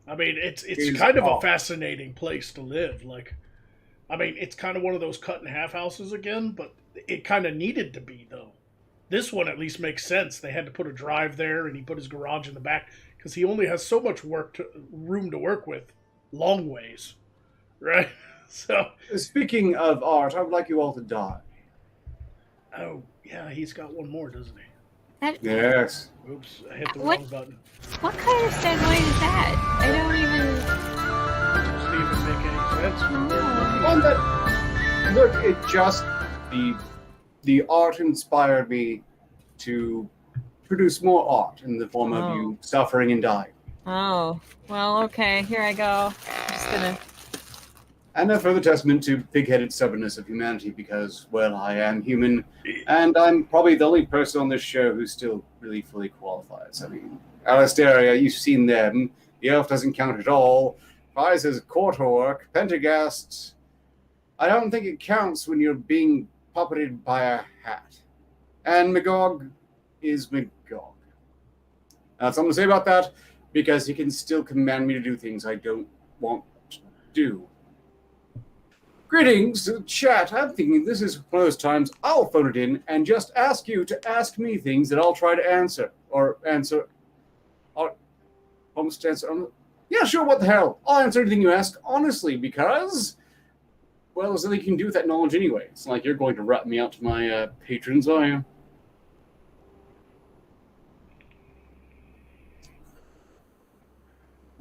I mean, it's Jeez, kind of a fascinating place to live. Like, I mean, it's kind of one of those cut-in-half houses again, but it kind of needed to be, though. This one at least makes sense. They had to put a drive there, and he put his garage in the back, because he only has so much room to work with, long ways, right? So, speaking of art, I would like you all to die. Oh, yeah, he's got one more, doesn't he? Yes. Oops, I hit the wrong button. What kind of segue is that? I don't even... Doesn't even make any sense. One that, look, it just, the art inspired me to produce more art in the form of you suffering and dying. Oh, well, okay, here I go. I'm just gonna... And a further testament to pig-headed stubbornness of humanity because, well, I am human, and I'm probably the only person on this show who still really fully qualifies. I mean, Alistaria, you've seen them. The elf doesn't count at all. Prizes, court work, Pentagast. I don't think it counts when you're being puppeted by a hat. And Magog is Magog. That's all I'm going to say about that, because he can still command me to do things I don't want to do. Greetings, chat. I'm thinking this is one of those times I'll phone it in and just ask you to ask me things that I'll try to answer. Almost answer. Yeah, sure, what the hell. I'll answer anything you ask, honestly, because, well, there's nothing you can do with that knowledge anyway. It's not like you're going to rat me out to my patrons, are you?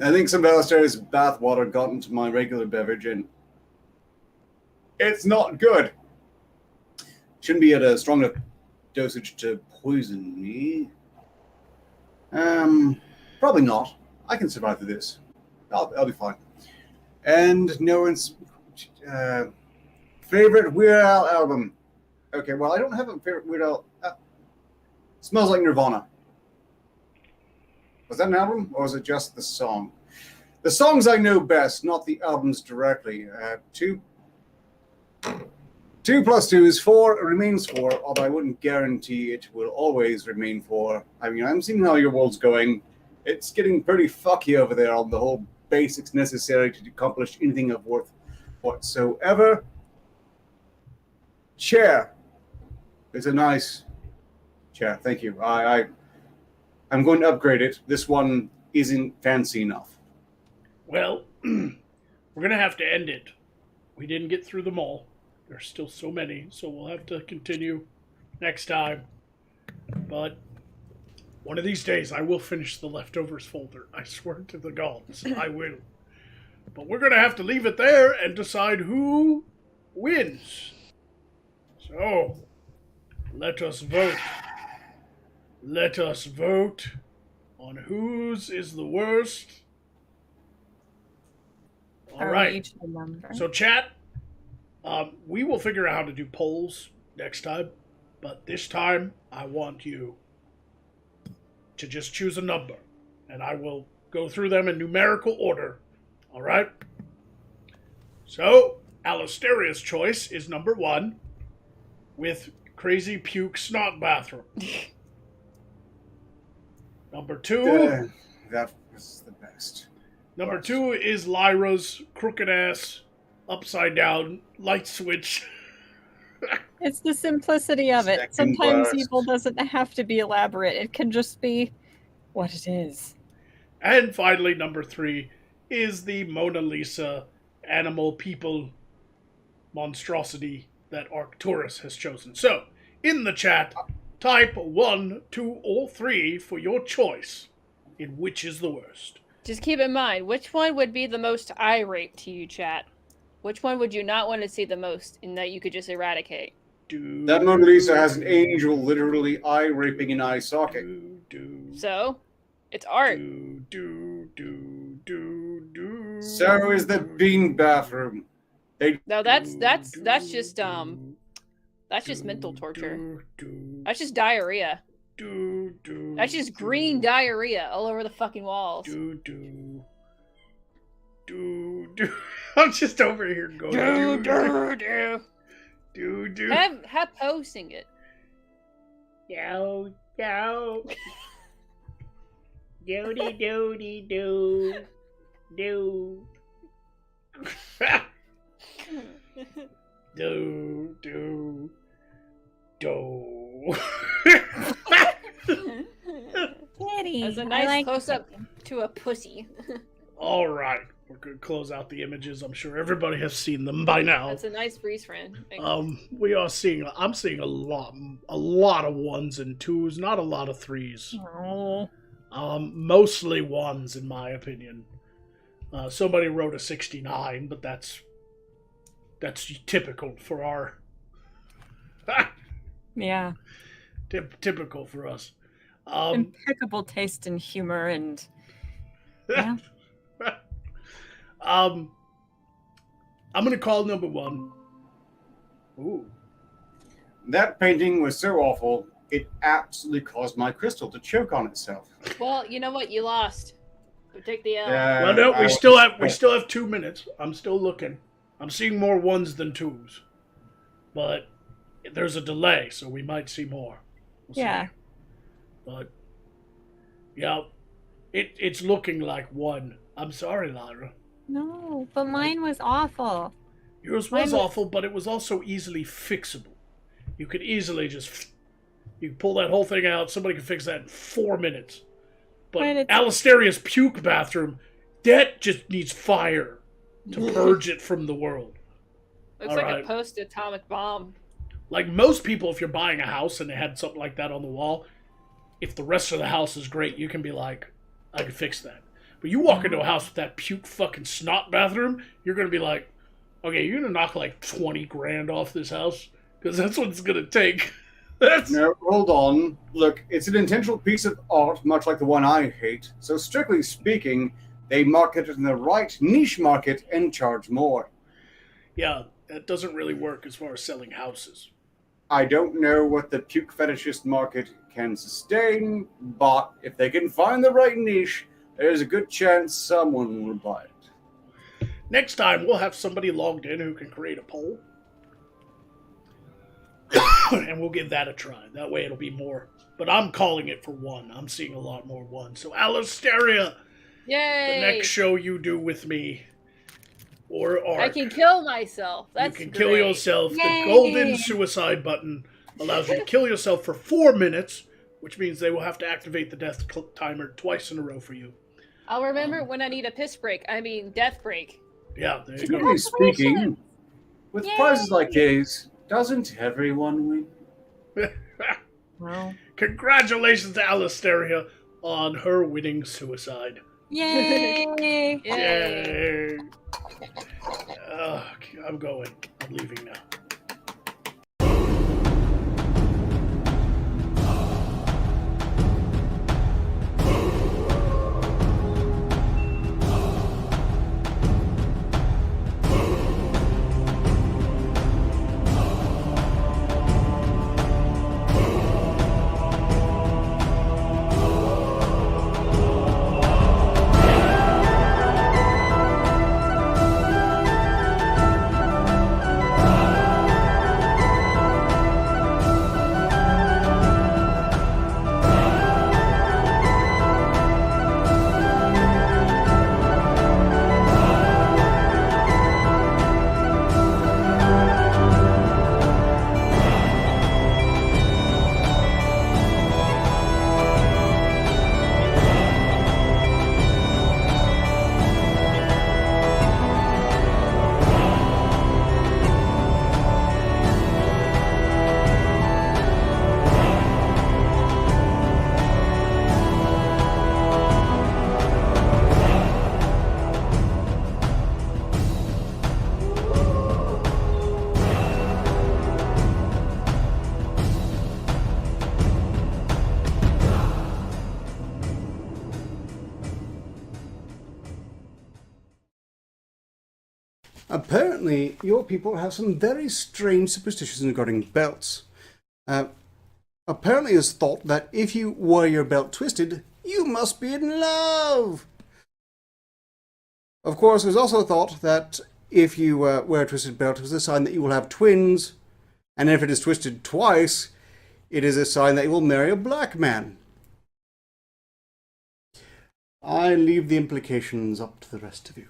I think some of Alistair's bathwater got into my regular beverage, and it's not good. Shouldn't be at a strong enough dosage to poison me. Probably not. I can survive through this. I'll be fine. And no one's favorite Weird Al album. Okay, well, I don't have a favorite Weird Al. Smells Like Nirvana. Was that an album, or was it just the song? The songs I know best, not the albums directly. 2 plus 2 is 4. It remains 4, although I wouldn't guarantee it will always remain 4. I mean, I'm seeing how your world's going. It's getting pretty fucky over there on the whole basics necessary to accomplish anything of worth whatsoever. Chair. It's a nice chair. Thank you. I'm going to upgrade it. This one isn't fancy enough. Well, we're going to have to end it. We didn't get through them all. There's still so many, so we'll have to continue next time. But one of these days, I will finish the leftovers folder. I swear to the gods, I will. But we're going to have to leave it there and decide who wins. So, let us vote. Let us vote on whose is the worst. All right. So, chat, we will figure out how to do polls next time. But this time, I want you to just choose a number. And I will go through them in numerical order. All right? So, Alasteria's choice is number 1 with Crazy Puke Snot Bathroom. Number 2 that was the best. Number 2 is Lyra's crooked ass, upside down light switch. It's the simplicity of it. Second Sometimes worst. evil doesn't have to be elaborate. It can just be what it is. And finally, number 3 is the Mona Lisa animal people monstrosity that Arcturus has chosen. So, in the chat, type 1, 2, or 3 for your choice in which is the worst. Just keep in mind, which one would be the most irate to you, chat? Which one would you not want to see the most and that you could just eradicate? That Mona Lisa has an angel literally eye raping an eye socket. So, it's art. So is the bean bathroom. No, that's just mental torture. That's just diarrhea. That's just green diarrhea all over the fucking walls. I'm just over here going. Have Poe sing it. Yo, yo. Doody doody doo. Do. Do. Kitty. That's a I nice like close-up to a pussy. All right, we're gonna close out the images. I'm sure everybody has seen them by now. That's a nice freeze frame. We are seeing. I'm seeing a lot of 1s and 2s, not a lot of 3s. Oh. Mostly 1s, in my opinion. Somebody wrote a 69, but that's typical for our. Yeah. Typical for us. Impeccable taste and humor and. Yeah. I'm gonna call number 1. Ooh. That painting was so awful, it absolutely caused my crystal to choke on itself. Well, you know what? You lost. So take the L. Well, no, we still have 2 minutes. I'm still looking. I'm seeing more 1s than 2s, but there's a delay, so we might see more. We'll Yeah. see. But yeah, it's looking like 1. I'm sorry, Lyra. No, but mine was awful. Yours was awful, but it was also easily fixable. You could easily you pull that whole thing out. Somebody could fix that in 4 minutes. But Alasteria's puke bathroom, that just needs fire to purge it from the world. Looks like a post-atomic bomb. Like most people, if you're buying a house and they had something like that on the wall, if the rest of the house is great, you can be like, I can fix that. But you walk into a house with that puke fucking snot bathroom, you're going to be like, okay, you're going to knock like 20 grand off this house? Because that's what it's going to take. No, hold on. Look, it's an intentional piece of art, much like the one I hate. So strictly speaking, they market it in the right niche market and charge more. Yeah, that doesn't really work as far as selling houses. I don't know what the puke fetishist market can sustain, but if they can find the right niche, there's a good chance someone will buy it. Next time, we'll have somebody logged in who can create a poll. And we'll give that a try. That way it'll be more. But I'm calling it for 1. I'm seeing a lot more 1. So, Alasteria, Yay! the next show you do with me, or Ark, I can kill myself. That's you can great. kill yourself. Yay! The golden suicide button allows you to kill yourself for 4 minutes, which means they will have to activate the death timer twice in a row for you. I'll remember when I need a piss break. I mean, death break. Yeah, there you go. Strictly speaking, with prizes like these, doesn't everyone win? Well. Congratulations to Alasteria on her winning suicide. Yay! Yay! I'm going. I'm leaving now. Apparently, your people have some very strange superstitions regarding belts. Apparently, it's thought that if you wear your belt twisted, you must be in love. Of course, there's also thought that if you wear a twisted belt, it's a sign that you will have twins, and if it is twisted twice, it is a sign that you will marry a black man. I leave the implications up to the rest of you.